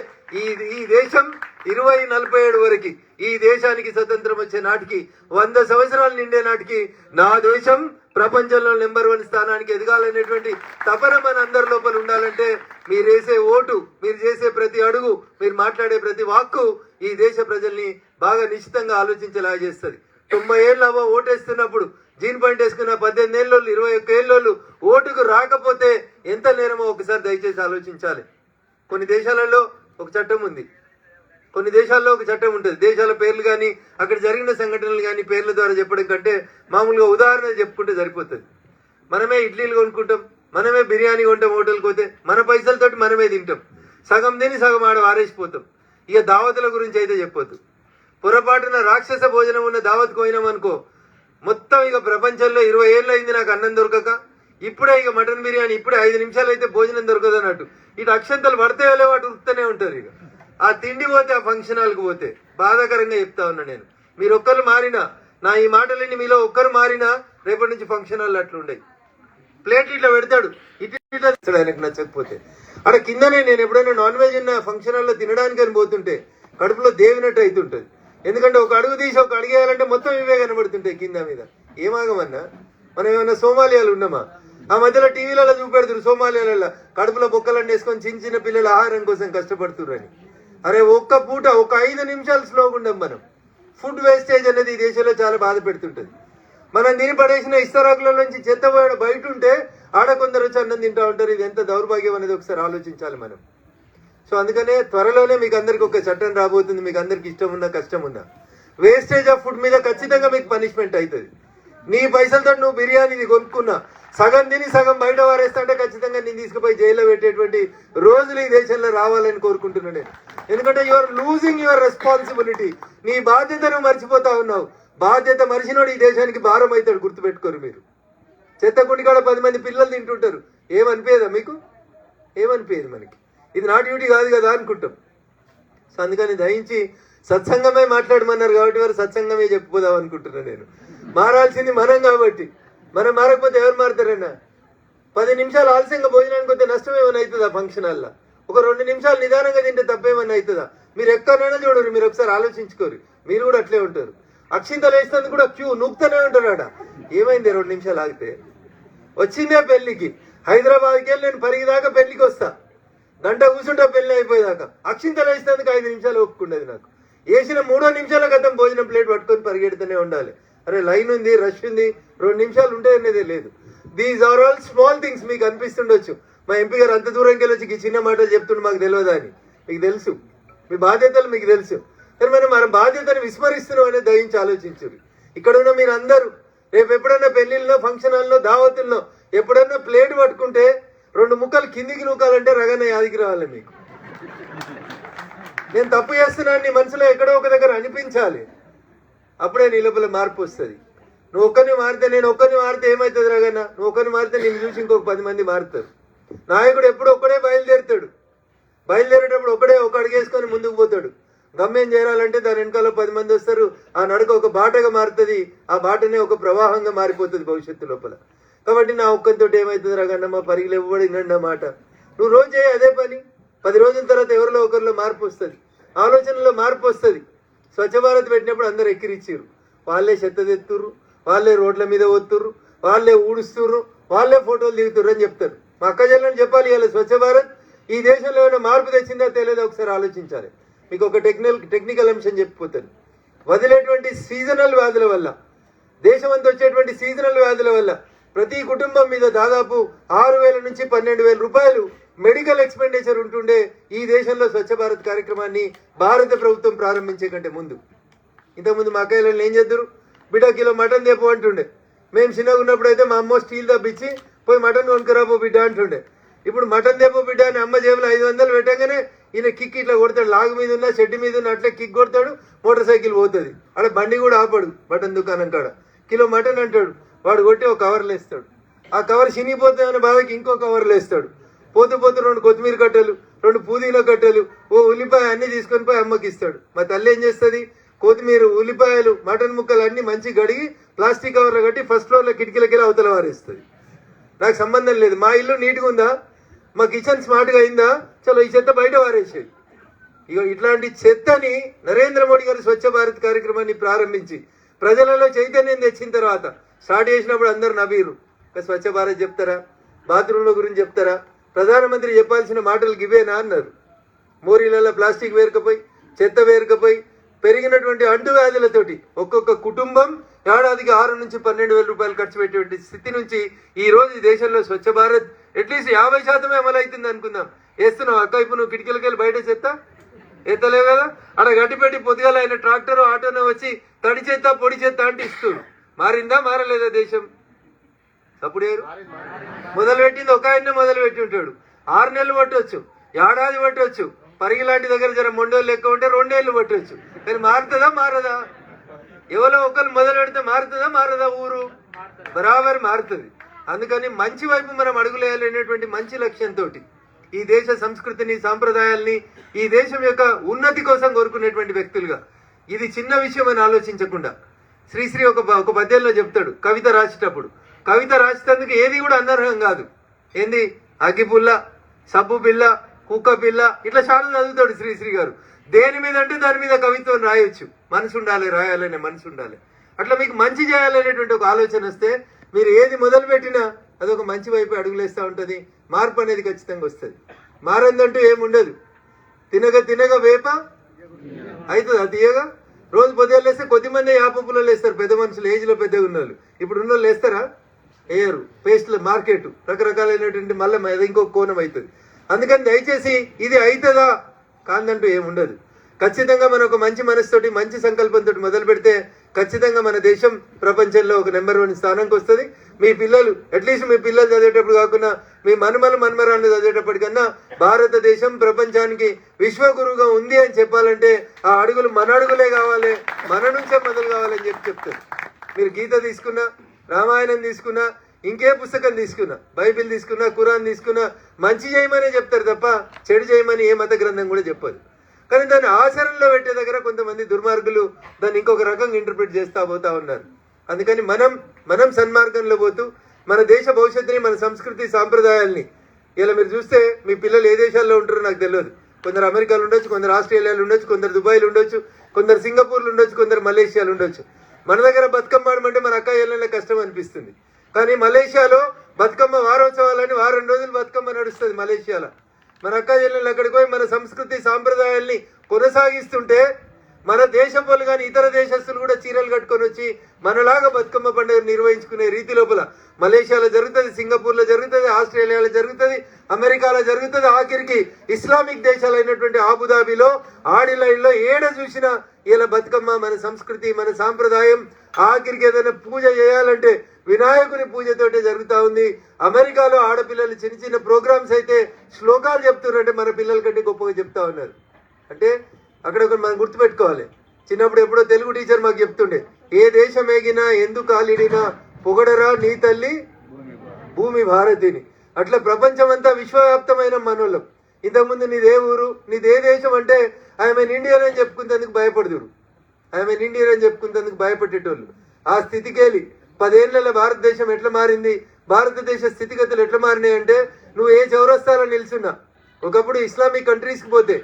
ఈ దేశం 2047 వరకు, ఈ దేశానికి స్వతంత్రం వచ్చే నాటికి 100 సంవత్సరాలు నిండే నాటికి నా దేశం ప్రపంచంలో నెంబర్ 1 స్థానానికి ఎదగాలనేటువంటి తపన మన అందరి లోపల ఉండాలంటే మీరు వేసే ఓటు, మీరు చేసే ప్రతి అడుగు, మీరు మాట్లాడే ప్రతి వాక్కు ఈ దేశ ప్రజల్ని బాగా నిశ్చితంగా ఆలోచించేలా చేస్తుంది. 90 ఏళ్ళు అవ్వ ఓటేస్తున్నప్పుడు జీన్ పాయింట్ వేసుకున్న 18 ఏళ్ళోళ్ళు, 21 ఏళ్ళోళ్ళు ఓటుకు రాకపోతే ఎంత నేరమో ఒకసారి దయచేసి ఆలోచించాలి. కొన్ని దేశాలలో ఒక చట్టం ఉంది, కొన్ని దేశాల్లో ఒక చట్టం ఉంటుంది. దేశాల పేర్లు కానీ అక్కడ జరిగిన సంఘటనలు కానీ పేర్ల ద్వారా చెప్పడం కంటే మామూలుగా ఉదాహరణలు చెప్పుకుంటే సరిపోతుంది. మనమే ఇడ్లీలు కొనుక్కుంటాం, మనమే బిర్యానీ కొంటాం, హోటల్కి పోతే మన పైసలతోటి మనమే తింటాం. సగం తిని సగం ఆడ వారేసిపోతాం. ఇక దావతుల గురించి అయితే చెప్పొద్దు. పొరపాటున రాక్షస భోజనం ఉన్న దావత్కు పోయినామనుకో, మొత్తం ఇక ప్రపంచంలో 20 ఏళ్ళు అయింది నాకు అన్నం దొరకక, ఇప్పుడే ఇక మటన్ బిర్యానీ, ఇప్పుడే 5 నిమిషాలు అయితే భోజనం దొరకదు అన్నట్టు ఇటు అక్షంతలు పడతాయో లేవో అటు ఉరుకుతూనే ఉంటారు. ఇక ఆ తిండి పోతే, ఆ ఫంక్షన్ హాల్కి పోతే బాధాకరంగా చెప్తా ఉన్నా నేను. మీరు ఒక్కరు మారినా, నా ఈ మాటలన్నీ మీలో ఒక్కరు మారినా రేపటి నుంచి ఫంక్షన్ హాల్ అట్లుండే. ప్లేట్లు ఇట్లా పెడతాడు, ఇట్లా ఆయనకు నచ్చకపోతే. అక్కడ కిందనే నేను ఎప్పుడైనా నాన్ వెజ్ ఉన్న ఫంక్షన్ హాల్లో తినడానికి అని పోతుంటే కడుపులో దేవినట్టు అవుతుంటది. ఎందుకంటే ఒక అడుగు తీసి ఒక అడిగేయాలంటే మొత్తం ఇవే కనబడుతుంటాయి కింద మీద. ఏమాగమన్నా మనం ఏమన్నా సోమాలియాలు ఉన్నామా? ఆ మధ్యలో టీవీలలో చూపెడుతున్నారు సోమాలియాలలో కడుపులో బొక్కలన్నీ వేసుకొని చిన్న చిన్న పిల్లల ఆహారం కోసం కష్టపడుతుర్రని. అరే ఒక్క పూట ఒక 5 నిమిషాలు స్లోగా ఉండం మనం. ఫుడ్ వేస్టేజ్ అనేది ఈ దేశంలో చాలా బాధ పెడుతుంటది. మనం తిని పడేసిన ఇస్తరాకుల నుంచి చెత్త పోయడం బయట ఉంటే ఆడ కొందరు వచ్చి అన్నం తింటా ఉంటారు. ఇది ఎంత దౌర్భాగ్యం అనేది ఒకసారి ఆలోచించాలి మనం. సో అందుకనే త్వరలోనే మీకు అందరికి ఒక చట్టం రాబోతుంది. మీకు అందరికి ఇష్టం ఉన్నా కష్టం ఉన్నా వేస్టేజ్ ఆఫ్ ఫుడ్ మీద ఖచ్చితంగా మీకు పనిష్మెంట్ అవుతుంది. నీ పైసలతో నువ్వు బిర్యానీని కొనుక్కున్నా, సగం తిని సగం బయట వారేస్తుంటే ఖచ్చితంగా నేను తీసుకుపోయి జైల్లో పెట్టేటువంటి రోజులు ఈ దేశంలో రావాలని కోరుకుంటున్నాను నేను. ఎందుకంటే you are losing your responsibility. నీ బాధ్యతను మర్చిపోతా ఉన్నావు. బాధ్యత మరిచినోడు ఈ దేశానికి భారం అవుతాడు, గుర్తుపెట్టుకోరు మీరు. చెత్తకుండి కాడ 10 మంది పిల్లలు తింటుంటారు, ఏమనిపించదా మీకు? ఏమనిపించదు మనకి. ఇది నా డ్యూటీ కాదు కదా అనుకుంటాం. సో అందుకని దయించి సత్సంగమే మాట్లాడమన్నారు కాబట్టి వారు సత్సంగమే చెప్పుకోదాం అనుకుంటున్నాను నేను. మారాల్సింది మనం కాబట్టి. మనం మారకపోతే ఎవరు మారుతారన్నా? 10 నిమిషాలు ఆలస్యంగా భోజనానికి వస్తే నష్టం ఏమైనా అవుతుందా? ఫంక్షన్ హాల్లో ఒక 2 నిమిషాలు నిదానంగా తింటే తప్పేమన్నా అవుతుందా? మీరు ఎక్కడైనా చూడరు, మీరు ఒకసారి ఆలోచించుకోరు. మీరు కూడా అట్లే ఉంటారు. అక్షింతలు వేసినందుకు కూడా క్యూ నూకుతూనే ఉంటారు ఆడ. ఏమైంది 2 నిమిషాలు ఆగితే? వచ్చిందే పెళ్లికి, హైదరాబాద్కి వెళ్ళి నేను పరిగిదాకా పెళ్లికి వస్తా, గంట కూర్చుంటా పెళ్లి అయిపోయేదాకా. అక్షింతలు వేసినందుకు 5 నిమిషాలు ఒప్పుకున్నది నాకు. వేసిన 3వ నిమిషాల గతం భోజనం ప్లేట్ పట్టుకొని పరిగెడుతూనే ఉండాలి. అరే లైన్ ఉంది, రష్ ఉంది, 2 నిమిషాలు ఉంటే అనేదే లేదు. These are all small things. మీకు అనిపిస్తుండొచ్చు మా ఎంపీ గారు అంత దూరంకి వెళ్ళి వచ్చి ఈ చిన్న మాటలు చెప్తుండే మాకు తెలియదా అని. మీకు తెలుసు, మీ బాధ్యతలు మీకు తెలుసు. కానీ మన బాధ్యతను విస్మరిస్తున్నాం అనేది దయించి ఆలోచించారు. ఇక్కడ ఉన్న మీరు అందరూ రేపు ఎప్పుడన్నా పెళ్లిళ్ళలో, ఫంక్షన్ హాల్లో, దావతుల్లో ఎప్పుడన్నా ప్లేట్ పట్టుకుంటే 2 ముక్కలు కిందికి నూకాలంటే రగన్న యాదికి రావాలి మీకు. నేను తప్పు చేస్తున్నాను నీ మనసులో ఎక్కడో ఒక దగ్గర అనిపించాలి. అప్పుడే నీ లోపల మార్పు వస్తుంది. నువ్వు ఒక్కరిని మారితే, నేను ఒక్కరిని మారితే ఏమవుతుంది రగన్న? నువ్వు ఒక్కరిని మారితే నేను చూసి ఇంకొక 10 మంది మారుతారు. నాయకుడు ఎప్పుడు ఒక్కడే బయలుదేరుతాడు. బయలుదేరేటప్పుడు ఒకడే ఒక అడుగేసుకొని ముందుకు పోతాడు. గమ్యం చేరాలంటే దాని వెనకాల 10 మంది వస్తారు. ఆ నడక ఒక బాటగా మారుతుంది. ఆ బాటనే ఒక ప్రవాహంగా మారిపోతుంది భవిష్యత్తు లోపల. కాబట్టి నా ఒక్కరితో ఏమవుతుంది రగన్న? మా పరిగిలు ఇవ్వబడి నా మాట. నువ్వు రోజు చేయి అదే పని. 10 రోజుల తర్వాత ఎవరిలో ఒకరిలో మార్పు వస్తుంది, ఆలోచనలో మార్పు వస్తుంది. స్వచ్ఛ భారత్ పెట్టినప్పుడు అందరు ఎక్కిరిచ్చిర్రు. వాళ్ళే చెత్త తెత్తుర్రు, వాళ్ళే రోడ్ల మీద వస్తుర్రు, వాళ్ళే ఊడుస్తుర్రు, వాళ్ళే ఫోటోలు దిగుతుర్రు అని చెప్తారు. మా అక్క చెల్లెని చెప్పాలి, ఇలా స్వచ్ఛ భారత్ ఈ దేశంలో ఏమైనా మార్పు తెచ్చిందా తెలియదా ఒకసారి ఆలోచించాలి. మీకు ఒక టెక్నికల్ అంశం చెప్పిపోతాను. వదిలేటువంటి సీజనల్ వ్యాధుల వల్ల, దేశం అంతా వచ్చేటువంటి సీజనల్ వ్యాధుల వల్ల ప్రతి కుటుంబం మీద దాదాపు 6,000 నుంచి 12,000 రూపాయలు మెడికల్ ఎక్స్పెండిచర్ ఉంటుండే ఈ దేశంలో స్వచ్ఛ భారత్ కార్యక్రమాన్ని భారత ప్రభుత్వం ప్రారంభించే కంటే ముందు. ఇంతకుముందు మా అక్కయ్యలను ఏం చేద్దరు? బిడ్డ కిలో మటన్ తెపో అంటుండే. మేము చిన్నగా ఉన్నప్పుడు అయితే మా అమ్మ స్టీల్ తప్పించి పోయి మటన్ కొనుక్కరాపో బిడ్డ అంటుండే. ఇప్పుడు మటన్ తెపో బిడ్డ అని అమ్మ జేబులో 500 పెట్టగానే ఈయన కిక్ ఇట్లా కొడతాడు. లాగు మీద ఉన్న, షెడ్ మీద ఉన్న అట్లా కిక్ కొడతాడు, మోటార్ సైకిల్ పోతుంది. అక్కడ బండి కూడా ఆపడు మటన్ దుకాణం కాడ. కిలో మటన్ అంటాడు, వాడు కొట్టి ఒక కవర్లు వేస్తాడు. ఆ కవర్ చినిగిపోతుందనే బాధకి ఇంకో కవర్లు వేస్తాడు. పోతూ 2 కొత్తిమీర కట్టెలు, 2 పుదీనా కట్టెలు, ఓ ఉల్లిపాయ అన్ని తీసుకొని పోయి అమ్మకి ఇస్తాడు. మా తల్లి ఏం చేస్తుంది? కొత్తిమీర, ఉల్లిపాయలు, మటన్ ముక్కలు అన్ని మంచి గడిగి ప్లాస్టిక్ కవర్లో కట్టి ఫస్ట్ ఫ్లోర్లో కిటికీలకి అవతల వారేస్తుంది. నాకు సంబంధం లేదు. మా ఇల్లు నీట్గా ఉందా, మా కిచెన్ స్మార్ట్గా అయిందా, చలో ఈ చెత్త బయట వారేసేది. ఇక ఇట్లాంటి చెత్తని నరేంద్ర మోడీ గారు స్వచ్ఛ భారత్ కార్యక్రమాన్ని ప్రారంభించి ప్రజలలో చైతన్యం తెచ్చిన తర్వాత స్టార్ట్ చేసినప్పుడు అందరు నవ్వీరు. స్వచ్ఛ భారత్ చెప్తారా? బాత్రూంల గురించి చెప్తారా? ప్రధానమంత్రి చెప్పాల్సిన మాటలు గివేనా అన్నారు. మోరీలలో ప్లాస్టిక్ వేరకపోయి, చెత్త వేరకపోయి పెరిగినటువంటి అంటువ్యాధులతోటి ఒక్కొక్క కుటుంబం ఏడాదికి 6 నుంచి 12,000 రూపాయలు ఖర్చు పెట్టేటువంటి స్థితి నుంచి ఈ రోజు ఈ దేశంలో స్వచ్ఛ భారత్ అట్లీస్ట్ 50% అమలు అవుతుంది అనుకుందాం. వేస్తున్నావు అక్క, ఇప్పుడు నువ్వు కిటికీలకి వెళ్ళి బయట చెత్త ఎత్తలేవు కదా, అక్కడ గట్టిపెట్టి పొద్దుగాల ఆయన ట్రాక్టర్ ఆటోనే వచ్చి తడి చెత్త పొడి చెత్త అంటే ఇస్తుంది. మారిందా మారలేదా దేశం? అప్పుడు మొదలుపెట్టింది ఒక ఆయన్నే మొదలుపెట్టి ఉంటాడు. 6 నెలలు పట్టవచ్చు, ఏడాది పట్టవచ్చు. పరిగిలాంటి దగ్గర జర మొండోళ్ళు లెక్క ఉంటే 2 ఏళ్ళు పట్టవచ్చు. కానీ మారుతుందా మారదా? ఎవరో ఒకరు మొదలు పెడితే మారుతుందా మారదా? ఊరు బరాబర్ మారుతుంది. అందుకని మంచి వైపు మనం అడుగులేయాలనేటువంటి మంచి లక్ష్యంతో ఈ దేశ సంస్కృతిని, సాంప్రదాయాల్ని, ఈ దేశం యొక్క ఉన్నతి కోసం కోరుకునేటువంటి వ్యక్తులుగా ఇది చిన్న విషయం అని ఆలోచించకుండా శ్రీశ్రీ ఒక పద్యంలో చెప్తాడు, కవిత రాసేటప్పుడు కవిత రాసేందుకు ఏది కూడా అనర్హం కాదు. ఏంది? అగ్గిపుల్ల, సబ్బు పిల్ల, కుక్క పిల్ల, ఇట్లా చాలా చదువుతాడు శ్రీశ్రీ గారు. దేని మీద అంటే దాని మీద కవిత్వం రాయొచ్చు. మనసు ఉండాలి, రాయాలనే మనసు ఉండాలి. అట్లా మీకు మంచి చేయాలనేటువంటి ఒక ఆలోచన వస్తే మీరు ఏది మొదలు పెట్టినా అదొక మంచి వైపు అడుగులేస్తూ ఉంటుంది. మార్పు అనేది ఖచ్చితంగా వస్తుంది. మారందంటూ ఏముండదు. తినగ వేప అవుతుంది అది తీయగా. రోజు పొద్దున్న లేస్తే కొద్దిమంది యాపప్పులలో వేస్తారు పెద్ద మనుషులు, ఏజ్లో పెద్దగా ఉన్న వాళ్ళు. ఇప్పుడు ఉన్న వాళ్ళు వేస్తారా? వేయరు. పేస్ట్ల మార్కెట్ రకరకాలైనటువంటి మళ్ళీ ఇంకొక కోణం అవుతుంది. అందుకని దయచేసి ఇది అవుతుందా కాదంటూ ఏముండదు. ఖచ్చితంగా మనం ఒక మంచి మనసుతోటి మంచి సంకల్పంతో మొదలు పెడితే ఖచ్చితంగా మన దేశం ప్రపంచంలో ఒక నెంబర్ 1 స్థానానికి వస్తుంది. మీ పిల్లలు అట్లీస్ట్ మీ పిల్లలు చదివేటప్పుడు కాకుండా మీ మనుమరాళ్ళు చదివేటప్పటికన్నా భారతదేశం ప్రపంచానికి విశ్వగురువుగా ఉంది అని చెప్పాలంటే ఆ అడుగులు మన అడుగులే కావాలి, మన నుంచే మొదలు కావాలని చెప్తారు. మీరు గీత తీసుకున్నా, రామాయణం తీసుకున్నా, ఇంకే పుస్తకం తీసుకున్నా, బైబిల్ తీసుకున్నా, ఖురాన్ తీసుకున్నా మంచి చేయమనే చెప్తారు తప్ప చెడు చేయమని ఏ మత గ్రంథం కూడా చెప్పదు. కానీ దాన్ని ఆచరణలో పెట్టే దగ్గర కొంతమంది దుర్మార్గులు దాన్ని ఇంకొక రకంగా ఇంటర్ప్రిట్ చేస్తా పోతా ఉన్నారు. అందుకని మనం సన్మార్గంలో పోతూ మన దేశ భవిష్యత్తుని, మన సంస్కృతి సాంప్రదాయాల్ని ఇలా మీరు చూస్తే మీ పిల్లలు ఏ దేశాల్లో ఉంటారో నాకు తెలియదు. కొందరు అమెరికాలో ఉండొచ్చు, కొందరు ఆస్ట్రేలియాలో ఉండొచ్చు, కొందరు దుబాయ్లో ఉండొచ్చు, కొందరు సింగపూర్లో ఉండొచ్చు, కొందరు మలేషియాలో ఉండొచ్చు. మన దగ్గర బతుకమ్మ ఆడమంటే మన అక్క ఏళ్ళ కష్టం అనిపిస్తుంది. కానీ మలేషియాలో బతుకమ్మ వారోత్సవాలని వారం రోజులు బతుకమ్మ నడుస్తుంది మలేషియాలో. మన అక్క చెల్లెళ్ళు అక్కడికి పోయి మన సంస్కృతి సాంప్రదాయాల్ని కొనసాగిస్తుంటే మన దేశపోలు కానీ ఇతర దేశస్తులు కూడా చీరలు కట్టుకొని వచ్చి మనలాగా బతుకమ్మ పండుగ నిర్వహించుకునే రీతి లోపల మలేషియాలో జరుగుతుంది, సింగపూర్లో జరుగుతుంది, ఆస్ట్రేలియాలో జరుగుతుంది, అమెరికాలో జరుగుతుంది, ఆఖరికి ఇస్లామిక్ దేశాలైనటువంటి ఆబుదాబిలో ఆడిలైన్లో ఏడ చూసినా ఇలా బతుకమ్మ మన సంస్కృతి మన సాంప్రదాయం. ఆఖరికి ఏదైనా పూజ చేయాలంటే వినాయకుని పూజతోటే జరుగుతూ ఉంది. అమెరికాలో ఆడపిల్లలు చిన్న చిన్న ప్రోగ్రామ్స్ అయితే శ్లోకాలు చెప్తున్నారంటే మన పిల్లల కంటే గొప్పగా చెప్తా ఉన్నారు. అంటే అక్కడ మనం గుర్తుపెట్టుకోవాలి. చిన్నప్పుడు ఎప్పుడో తెలుగు టీచర్ మాకు చెప్తుండే, ఏ దేశం ఏగినా ఎందుకు కాలిడినా పొగడరా నీ తల్లి భూమి భారతిని. అట్లా ప్రపంచం అంతా విశ్వవ్యాప్తమైన మనోళ్ళం. ఇంతకుముందు నీదే ఊరు, నీదే దేశం అంటే ఐఎమ్ ఇండియన్ అని చెప్పుకునేందుకు భయపడుదురు, ఐఎమ్ ఇండియన్ అని చెప్పుకునేందుకు భయపడేటోళ్ళు. ఆ స్థితికెళ్ళి 10 ఏళ్లలో భారతదేశం ఎట్లా మారింది, భారతదేశ స్థితిగతులు ఎట్లా మారినాయి అంటే నువ్వు ఏ చౌరస్తాలో నిల్చున్నా. ఒకప్పుడు ఇస్లామిక్ కంట్రీస్కి పోతే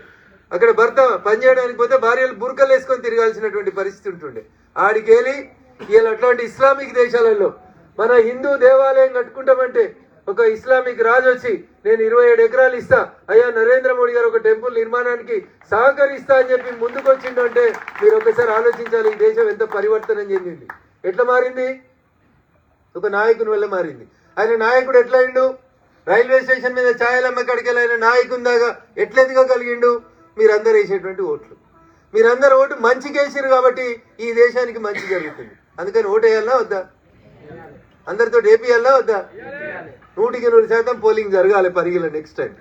అక్కడ భర్త పనిచేయడానికి పోతే భార్యలు బుర్కలు వేసుకొని తిరగాల్సినటువంటి పరిస్థితి ఉంటుండే. ఆడికెళ్ళి ఇలా అట్లాంటి ఇస్లామిక్ దేశాలలో మన హిందూ దేవాలయం కట్టుకుంటామంటే ఒక ఇస్లామిక్ రాజు వచ్చి నేను 27 ఎకరాలు ఇస్తా, అయ్యా నరేంద్ర మోడీ గారు ఒక టెంపుల్ నిర్మాణానికి సహకరిస్తా అని చెప్పి ముందుకు వచ్చిండు అంటే మీరు ఒకసారి ఆలోచించాలి ఈ దేశం ఎంత పరివర్తనం చెందింది. ఎట్లా మారింది? ఒక నాయకుని వల్ల మారింది. ఆయన నాయకుడు ఎట్లా అయిండు? రైల్వే స్టేషన్ మీద ఛాయలమ్మ కాడికి ఆయన నాయకుందాగా ఎట్లా ఎదగగలిగిండు? మీరందరూ వేసేటువంటి ఓట్లు, మీరందరూ ఓటు మంచికి వేసారు కాబట్టి ఈ దేశానికి మంచి జరుగుతుంది. అందుకని ఓటు వేయాలా వద్దా? అందరితో వేపియాలా వద్దా? 100% పోలింగ్ జరగాలి పరిగిలో. నెక్స్ట్ టైం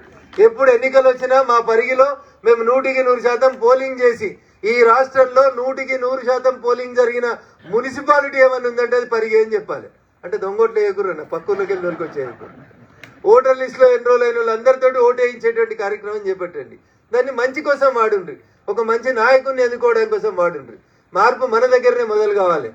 ఎప్పుడు ఎన్నికలు వచ్చినా మా పరిగిలో మేము 100% పోలింగ్ చేసి ఈ రాష్ట్రంలో 100% పోలింగ్ జరిగిన మున్సిపాలిటీ ఏమన్నా ఉందంటే అది పరిగి అని చెప్పాలి. అంటే దొంగోట్లు వేయకూరన్న పక్కూర్లోకి వెళ్ళి వచ్చేయకూడదు. ఓటర్ లిస్టులో ఎన్రోల్ అయిన వాళ్ళందరితో ఓటు వేయించేటువంటి కార్యక్రమం చేపట్టండి. దాన్ని మంచి కోసం వాడుండ్రి, ఒక మంచి నాయకుడిని ఎన్నుకోవడం కోసం వాడుండ్రి. మార్పు మన దగ్గరనే మొదలు కావాలి.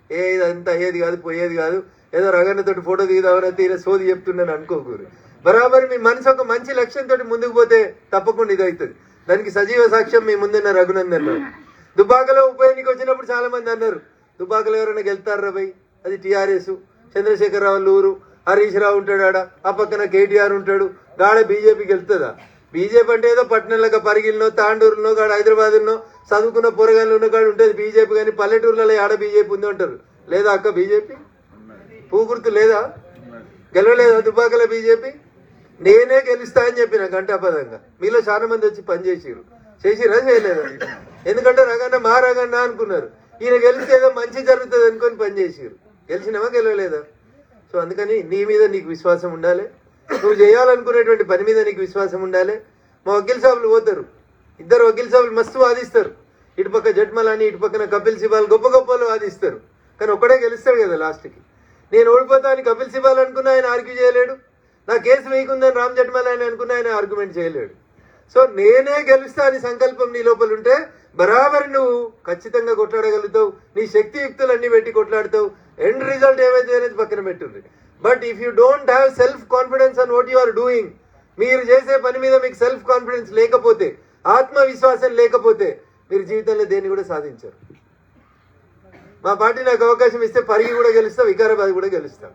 ఇదంతా ఏది కాదు పోయేది కాదు, ఏదో రగన్నతోటి ఫోటో దిగుదామని తీర సోది చెప్తున్నాను అనుకోకూరు. బరాబర్ మీ మనసు ఒక మంచి లక్ష్యంతో ముందుకు పోతే తప్పకుండా ఇది అవుతుంది. దానికి సజీవ సాక్ష్యం మీ ముందున్న రఘునందన్ రావు. దుబాకలో ఉప ఎన్నిక వచ్చినప్పుడు చాలా మంది అన్నారు దుబాకలో ఎవరైనా గెలుతారా భయ్, అది టీఆర్ఎస్, చంద్రశేఖరరావు ఊరు, హరీష్ రావు ఉంటాడు ఆడ, ఆ పక్కన కేటీఆర్ ఉంటాడు, గాడ బీజేపీకి వెళ్తుందా? బీజేపీ అంటే ఏదో పట్టణంలో పరిగిల్లో తాండూరులో కాడ హైదరాబాద్లో చదువుకున్న పొరగాళ్ళు ఉన్న కాడ ఉంటుంది బీజేపీ. కానీ పల్లెటూర్లలో ఆడ బీజేపీ ఉంది అంటారు. లేదా అక్క బీజేపీ పూగుర్తు లేదా? గెలవలేదా దుబాకల బీజేపీ? నేనే గెలుస్తా అని చెప్పిన ఘంటాపదంగా. మీలో చాలా మంది వచ్చి పనిచేసిరు, చేసిరా చేయలేదా? ఎందుకంటే రగన్న మా రగన్న అనుకున్నారు. ఈయన గెలిస్తే ఏదో మంచి జరుగుతుంది అనుకొని పనిచేసిరు. గెలిచినామా గెలవలేదా? సో అందుకని నీ మీద నీకు విశ్వాసం ఉండాలి, నువ్వు చేయాలనుకునేటువంటి పని మీద నీకు విశ్వాసం ఉండాలి. మా వకీల్ సాబులు పోతారు, ఇద్దరు వకీల్ సాబులు మస్తు వాదిస్తారు. ఇటుపక్క జట్మలాని ఇటు పక్కన కపిల్ సిబాల్ గొప్ప గొప్పలు వాదిస్తారు. కానీ ఒక్కడే గెలుస్తాడు కదా లాస్ట్కి. నేను ఓడిపోతా అని కపిల్ సిబాల్ అనుకున్నా ఆయన ఆర్గ్యూ చేయలేడు, నా కేసు వేయకుందని రామ్ జట్మలాని అనుకున్నా ఆయన ఆర్గ్యుమెంట్ చేయలేడు. సో నేనే గెలుస్తా అని సంకల్పం నీ లోపల ఉంటే బరాబర్ నువ్వు ఖచ్చితంగా కొట్లాడగలుగుతావు. నీ శక్తియుక్తులన్నీ పెట్టి కొట్లాడుతావు. ఎండ్ రిజల్ట్ ఏమైతే అనేది పక్కన పెట్టుంది. But if you don't have self confidence on what you are doing, మీరు చేసే పని మీద మీకు సెల్ఫ్ కాన్ఫిడెన్స్ లేకపోతే, ఆత్మవిశ్వాసం లేకపోతే మీరు జీవితంలో దేన్ని కూడా సాధించారు. మా పార్టీ నాకు అవకాశం ఇస్తే పరిగి కూడా గెలుస్తాం, వికారాబాద్ కూడా గెలుస్తాం.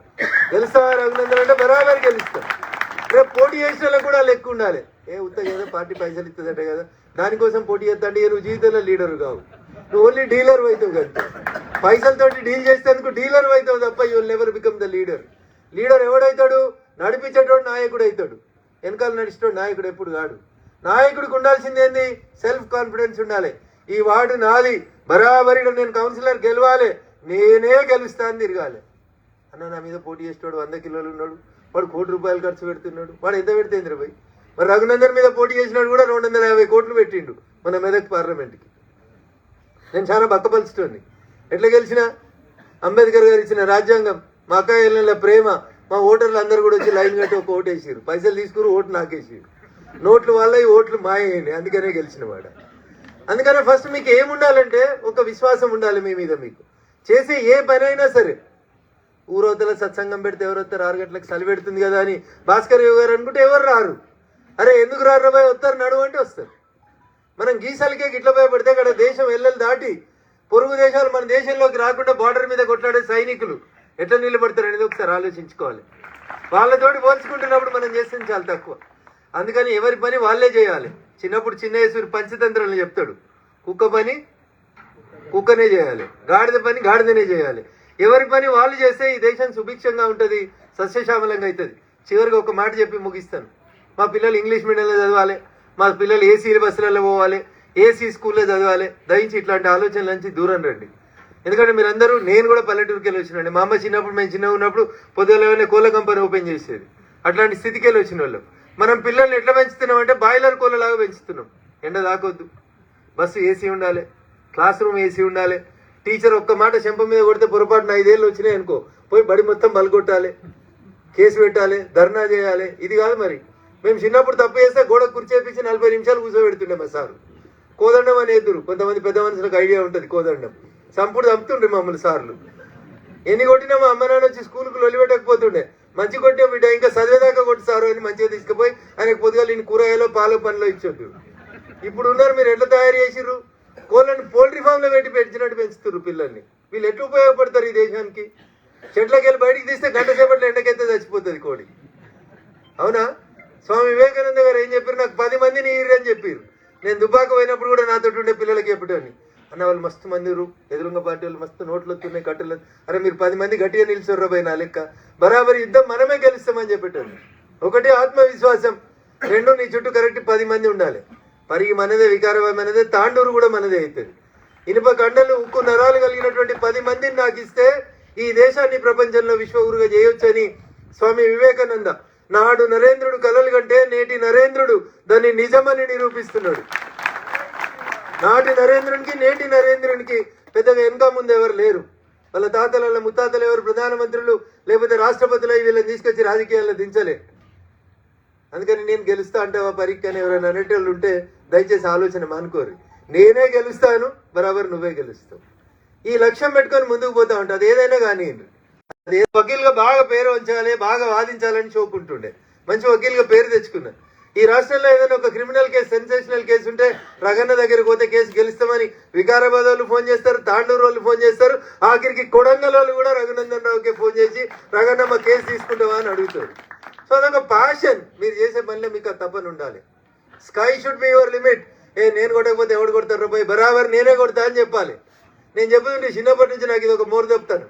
గెలుస్తావా రఘునందన్ అంటే బరాబర్ గెలుస్తాం. రేపు పోటీ చేసిన కూడా లెక్క ఉండాలి. ఉత్త కదా పార్టీ పైసలు ఇస్తుందట కదా దానికోసం పోటీ చేస్తా అంటే నువ్వు జీవితంలో లీడర్ కావు, నువ్వు ఓన్లీ డీలర్ అవుతావు కదా. పైసలతోటి డీల్ చేసేందుకు డీలర్ అవుతావు తప్ప you will never become the leader. Leader ఎవడైతాడు? నడిపించేటోడు నాయకుడు అవుతాడు, వెనకాల నడిచేటోడు నాయకుడు ఎప్పుడు కాడు. నాయకుడికి ఉండాల్సింది ఏంది? సెల్ఫ్ కాన్ఫిడెన్స్ ఉండాలి. ఈ వార్డు నాది, బరాబరిగా నేను కౌన్సిలర్ గెలవాలి, నేనే గెలుస్తాను తిరగాలి. అన్న నా మీద పోటీ చేసేవాడు 100 కిలోలు ఉన్నాడు, వాడు ₹1,00,00,000 ఖర్చు పెడుతున్నాడు, వాడు ఎంత పెడితే ఇంద్రబాయ్. మరి రఘునందన్ మీద పోటీ చేసినాడు కూడా 250 కోట్లు పెట్టిండు మన మెదక్ పార్లమెంట్కి. నేను చాలా బక్కపలుచుతోంది. ఎట్లా గెలిచిన? అంబేద్కర్ గారు ఇచ్చిన రాజ్యాంగం, మా అక్క ఇళ్ళ ప్రేమ, మా ఓటర్లు అందరూ కూడా వచ్చి లైన్ కట్టి ఒక ఓటు వేసారు, పైసలు తీసుకుని ఓటు నాకేసారు. నోట్ల వల్ల ఈ ఓట్లు మాయని, అందుకనే గెలిచిన వాడు. అందుకనే ఫస్ట్ మీకు ఏముండాలంటే ఒక విశ్వాసం ఉండాలి మీ మీద. మీకు చేసే ఏ పని అయినా సరే, ఊరవతల సత్సంగం పెడితే ఎవరు వస్తారు? 6 గంటలకు చలి పెడుతుంది కదా అని భాస్కర్ రావు గారు అనుకుంటే ఎవరు రారు. అరే ఎందుకు రారు పోయి వస్తారు, నడువు అంటే వస్తారు. మనం గీసలకే గిట్ల భయపడితే అక్కడ దేశం ఎల్లలు దాటి పొరుగు దేశాలు మన దేశంలోకి రాకుండా బార్డర్ మీద కొట్లాడే సైనికులు ఎట్లా నిలబడతారు అనేది ఒకసారి ఆలోచించుకోవాలి. వాళ్ళతోటి పోల్చుకుంటున్నప్పుడు మనం చేస్తుంది చాలా తక్కువ. అందుకని ఎవరి పని వాళ్ళే చేయాలి. చిన్నప్పుడు చిన్నేశ్వరి పంచతంత్రాలు చెప్తాడు, కుక్క పని కుక్కనే చేయాలి, గాడిద పని గాడిదనే చేయాలి. ఎవరి పని వాళ్ళు చేస్తే ఈ దేశం సుభిక్షంగా ఉంటుంది, సస్యశ్యామలంగా అవుతుంది. చివరికి ఒక మాట చెప్పి ముగిస్తాను. మా పిల్లలు ఇంగ్లీష్ మీడియంలో చదవాలి, మా పిల్లలు ఏసీ బస్సులలో పోవాలి, ఏసీ స్కూల్లో చదవాలి. దయించి ఇట్లాంటి ఆలోచనల నుంచి దూరం రండి. ఎందుకంటే మీరందరూ, నేను కూడా పల్లెటూరుకి వెళ్ళి వచ్చినండి. మా అమ్మ చిన్నప్పుడు, మేము చిన్నగా ఉన్నప్పుడు పొద్దుగాలనే కోళ్ళ కంపెనీ ఓపెన్ చేసేది. అట్లాంటి స్థితికి వెళ్ళి వచ్చిన వాళ్ళు. మనం పిల్లల్ని ఎట్లా పెంచుతున్నాం అంటే బాయిలర్ కోళ్ళలాగా పెంచుతున్నాం. ఎండ దాకొద్దు, బస్సు ఏసీ ఉండాలి, క్లాస్ రూమ్ ఏసీ ఉండాలి. టీచర్ ఒక్క మాట చెంప మీద కొడితే పొరపాటున 5 ఏళ్ళు వచ్చినాయి అనుకో, పోయి బడి మొత్తం బలగొట్టాలి, కేసు పెట్టాలి, ధర్నా చేయాలి. ఇది కాదు మరి. మేము చిన్నప్పుడు తప్పు చేస్తే గోడ కుర్చేపించి 40 నిమిషాలు కూర్చోబెడుతుండే మా సారు. కోదండం అని ఎదురు, కొంతమంది పెద్ద మనుషులకు ఐడియా ఉంటుంది కోదండం. సంపుడు చంపుతుండే మమ్మల్ని సార్లు. ఎన్ని కొట్టినా మా అమ్మ నాన్న వచ్చి స్కూల్కి లొలిపెట్టకపోతుండే. మంచి కొట్టే బిడ్డ ఇంకా చదివేదాకా కొట్టిసారు అని మంచిగా తీసుకుపోయి ఆయనకు పొద్దుగా నేను కూరగాయలో పాలు పనిలో ఇచ్చొద్దు. ఇప్పుడు ఉన్నారు, మీరు ఎట్లా తయారు చేసిర్రు? కోళ్ళని పోల్ట్రీ ఫామ్లో పెంచినట్టు పెంచుతున్నారు పిల్లల్ని. వీళ్ళు ఎట్లా ఉపయోగపడతారు ఈ దేశానికి? చెట్లకి వెళ్ళి బయటికి తీస్తే గంట సేపట్లో ఎండకైతే చచ్చిపోతుంది కోడి. అవునా? స్వామి వివేకానంద గారు ఏం చెప్పారు? నాకు 10 మందిని అని చెప్పారు. నేను దుబ్బాక పోయినప్పుడు కూడా నాతో ఉండే పిల్లలకి చెప్పటని, అన్న వాళ్ళు మస్తు మంది ఎదురుంగ పార్టీ వాళ్ళు మస్తు నోట్లు వస్తున్నాయి, కట్టెలు. అరే మీరు 10 మంది గట్టిగా నిలిచారు పోయి నా లెక్క, బరాబరి యుద్ధం మనమే గెలుస్తామని చెప్పేటాను. ఒకటి ఆత్మవిశ్వాసం, 2 నీ చుట్టూ కరెక్ట్ 10 మంది ఉండాలి. పరిగి మనదే, వికారాబాద్ మనదే, తాండూరు కూడా మనదే అవుతుంది. ఇనుప కండలు, ఉక్కు నరాలు కలిగినటువంటి 10 మందిని నాకు ఇస్తే ఈ దేశాన్ని ప్రపంచంలో విశ్వగురుగా చేయొచ్చని స్వామి వివేకానంద నాడు నరేంద్రుడు కలలు కంటే నేటి నరేంద్రుడు దాన్ని నిజమని నిరూపిస్తున్నాడు. నాటి నరేంద్రునికి నేటి నరేంద్రునికి పెద్దగా వెనక ముందు ఎవరు లేరు. వాళ్ళ తాతల వాళ్ళ ముత్తాతలు ఎవరు ప్రధానమంత్రులు లేకపోతే రాష్ట్రపతులు వీళ్ళని తీసుకొచ్చి రాజకీయాల్లో దించలే. అందుకని నేను గెలుస్తా అంటే ఆ పరీక్ష అని ఎవరైనా అనేటోళ్ళు ఉంటే దయచేసి ఆలోచన మానుకోరు. నేనే గెలుస్తాను, బరాబర్ నువ్వే గెలుస్తావు. ఈ లక్ష్యం పెట్టుకొని ముందుకు పోతా ఉంటా. అది ఏదైనా కానీ అది వకీల్గా బాగా పేరు ఉంచాలి, బాగా వాదించాలని చూపుకుంటుండే. మంచి వకీల్గా పేరు తెచ్చుకున్నా. ఈ రాష్ట్రంలో ఏదైనా ఒక క్రిమినల్ కేసు, సెన్సేషనల్ కేసు ఉంటే రగన్న దగ్గరికి పోతే కేసు గెలుస్తామని వికారాబాద్ వాళ్ళు ఫోన్ చేస్తారు, తాండూరు వాళ్ళు ఫోన్ చేస్తారు, ఆఖరికి కొడంగల్ వాళ్ళు కూడా రఘునందన్ రావుకే ఫోన్ చేసి రగన్నమ్మ కేసు తీసుకుంటావా అని అడుగుతారు. సో అదొక ప్యాషన్. మీరు చేసే పనిలో మీకు ఆ తపన ఉండాలి. Sky should be your limit. నేను కొట్టకపోతే ఎవడు కొడతారు పోయి, బరాబర్ నేనే కొడతా అని చెప్పాలి. నేను చెప్తుంటే చిన్నప్పటి నుంచి నాకు ఇది ఒక మోరు దొప్పుతాను.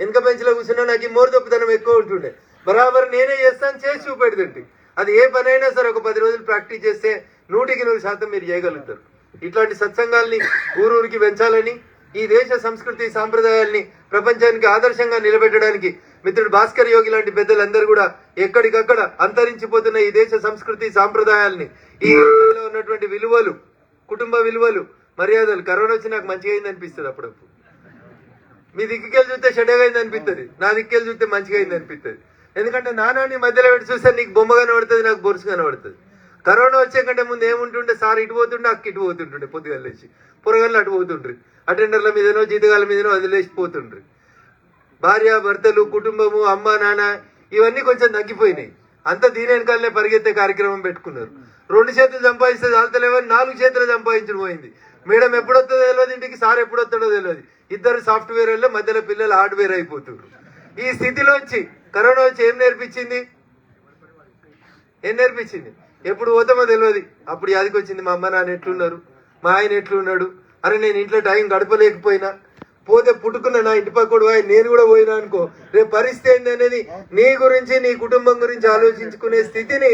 వెనక బెంచ్లో కూర్చున్నా నాకు ఈ మోరు దొప్పుతనం ఎక్కువ ఉంటుండే. బరాబర్ నేనే చేస్తాను, చేసి చూపెడుతుంటే. అది ఏ పని అయినా సరే ఒక 10 రోజులు ప్రాక్టీస్ చేస్తే 100% మీరు చేయగలుగుతారు. ఇట్లాంటి సత్సంగాల్ని ఊరూరికి పెంచాలని, ఈ దేశ సంస్కృతి సాంప్రదాయాల్ని ప్రపంచానికి ఆదర్శంగా నిలబెట్టడానికి మిత్రుడు భాస్కర్ యోగి లాంటి పెద్దలందరూ కూడా ఎక్కడికక్కడ అంతరించిపోతున్న ఈ దేశ సంస్కృతి సాంప్రదాయాల్ని, ఈ దేశంలో ఉన్నటువంటి విలువలు, కుటుంబ విలువలు, మర్యాదలు. కరోనా వచ్చి నాకు మంచిగా అయింది అనిపిస్తుంది అప్పుడప్పుడు. మీ దిక్కుకెళ్ళి చూస్తే చెడ్డగా అయింది అనిపిస్తుంది, నా దిక్కుకెళ్ళి చూస్తే మంచిగా అయింది అనిపిస్తుంది. ఎందుకంటే నానాన్ని మధ్యలో పెట్టి చూస్తే నీకు బొమ్మ కనబడుతుంది, నాకు బొరుసు కనబడుతుంది. కరోనా వచ్చే కంటే ముందు ఏముంటుండే, సార్ ఇటు పోతుండే, అక్క ఇటు పోతుంటుండే, పొద్దుగాల లేచి పొరగల్లో అటు పోతుండ్రి, అటెండర్ల మీదనో జీతగాల మీదనో వదిలేసిపోతుండ్రి. భార్య భర్తలు, కుటుంబము, అమ్మ నాన్న ఇవన్నీ కొంచెం తగ్గిపోయినాయి. అంతా దీని వెనకాలనే పరిగెత్తే కార్యక్రమం పెట్టుకున్నారు. 2 చేతులు సంపాదిస్తే చాలతలేవని 4 చేతులు సంపాదించడం పోయింది. మేడం ఎప్పుడొస్తుందో తెలియదు, ఇంటికి సార్ ఎప్పుడొస్తాడో తెలియదు. ఇద్దరు సాఫ్ట్వేర్ వల్ల మధ్యలో పిల్లలు హార్డ్వేర్ అయిపోతున్నారు. ఈ స్థితిలోంచి కరోనా వచ్చి ఏం నేర్పించింది? ఎప్పుడు పోతామో తెలియదు. అప్పుడు యాదికి వచ్చింది, మా అమ్మ నాన్న ఎట్లున్నారు, మా ఆయన ఎట్లున్నాడు, అరే నేను ఇంట్లో టైం గడపలేకపోయినా, పోతే పుట్టుకున్న నా ఇంటి పక్కడు నేను కూడా పోయినా అనుకో, రేపు పరిస్థితి ఏంటి అనేది నీ గురించి, నీ కుటుంబం గురించి ఆలోచించుకునే స్థితిని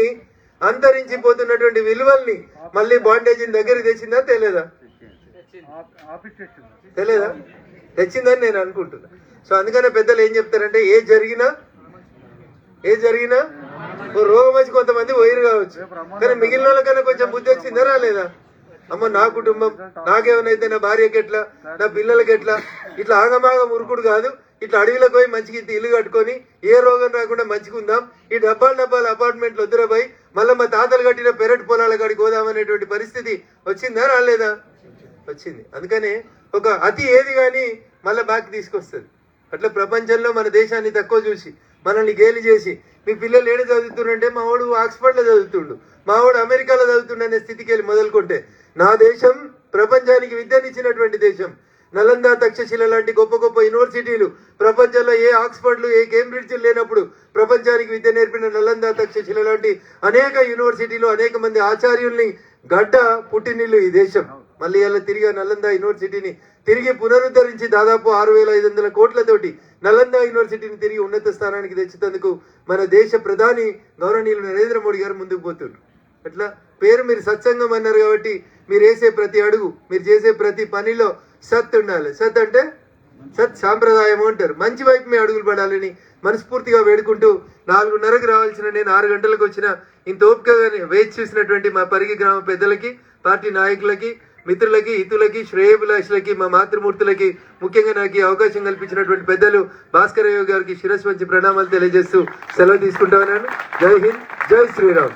అంతరించిపోతున్నటువంటి విలువల్ని మళ్ళీ బాండేజీని దగ్గరికి తెచ్చిందా తెలియదా? తెలియదా? తెచ్చిందని నేను అనుకుంటున్నా. సో అందుకనే పెద్దలు ఏం చెప్తారంటే ఏ జరిగినా ఓ రోగం వచ్చి కొంతమంది పోయిరు కావచ్చు, కానీ మిగిలిన వాళ్ళకన్నా కొంచెం బుద్ధి వచ్చిందా రాలేదా? అమ్మ నా కుటుంబం, నాకేమైనా నా భార్యకి ఎట్లా, నా పిల్లలకి ఎట్లా, ఇట్లా ఆగమాగం ఉరుకుడు కాదు, ఇట్లా అడవిలోకి పోయి మంచిగా ఇంత ఇల్లు కట్టుకొని ఏ రోగం రాకుండా మంచిగా ఉందాం, ఈ డబ్బాల అపార్ట్మెంట్లు వద్దురాబాయి, మళ్ళీ మా తాతలు కట్టిన పెరటి పొలాల కాడికి పోదామనేటువంటి పరిస్థితి వచ్చిందా రాలేదా? వచ్చింది. అందుకనే ఒక అతి ఏది కానీ మళ్ళీ బాకి తీసుకొస్తుంది. అట్లా ప్రపంచంలో మన దేశాన్ని తక్కువ చూసి మనల్ని గేలి చేసి మీ పిల్లలు ఏడు చదువుతుండే, మా వాడు ఆక్స్ఫర్డ్లో చదువుతుండు, మా వాడు అమెరికాలో చదువుతుండే అనే స్థితికి వెళ్ళి మొదలుకుంటే నా దేశం ప్రపంచానికి విద్యనిచ్చినటువంటి దేశం. నలంద, తక్షశిల లాంటి గొప్ప గొప్ప యూనివర్సిటీలు ప్రపంచంలో ఏ ఆక్స్ఫర్డ్లు ఏ కేంబ్రిడ్జ్లు లేనప్పుడు ప్రపంచానికి విద్య నేర్పిన నలంద, తక్షశిల లాంటి అనేక యూనివర్సిటీలు అనేక మంది ఆచార్యుల్ని గడ్డ పుట్టినిల్లు ఈ దేశం. మళ్ళీ అలా తిరిగి నలంద యూనివర్సిటీని తిరిగి పునరుద్ధరించి దాదాపు 6,500 కోట్లతోటి నలంద యూనివర్సిటీని తిరిగి ఉన్నత స్థానానికి తెచ్చేందుకు మన దేశ ప్రధాని గౌరవనీయులు నరేంద్ర మోడీ గారు ముందుకు పోతున్నారు. అట్లా పేరు మీరు సత్సంగం అన్నారు కాబట్టి మీరు వేసే ప్రతి అడుగు, మీరు చేసే ప్రతి పనిలో సత్ ఉండాలి. సత్ అంటే సత్ సాంప్రదాయం అంటారు. మంచి వైపు మీ అడుగులు పడాలని మనస్ఫూర్తిగా వేడుకుంటూ 4:30కు రావాల్సిన నేను 6 గంటలకు వచ్చిన ఇంత ఓపికగా వేచి చూసినటువంటి మా పరిగి గ్రామ పెద్దలకి, పార్టీ నాయకులకి, మిత్రులకి, హితులకి, శ్రేయభిలాషులకి, మా మాతృమూర్తులకి, ముఖ్యంగా నాకు ఈ అవకాశం కల్పించినటువంటి పెద్దలు భాస్కరయ్య గారికి శిరస్సు వంచి ప్రణామాలు తెలియజేస్తూ సెలవు తీసుకుంటా ఉన్నాను. జై హింద్, జై శ్రీరామ్.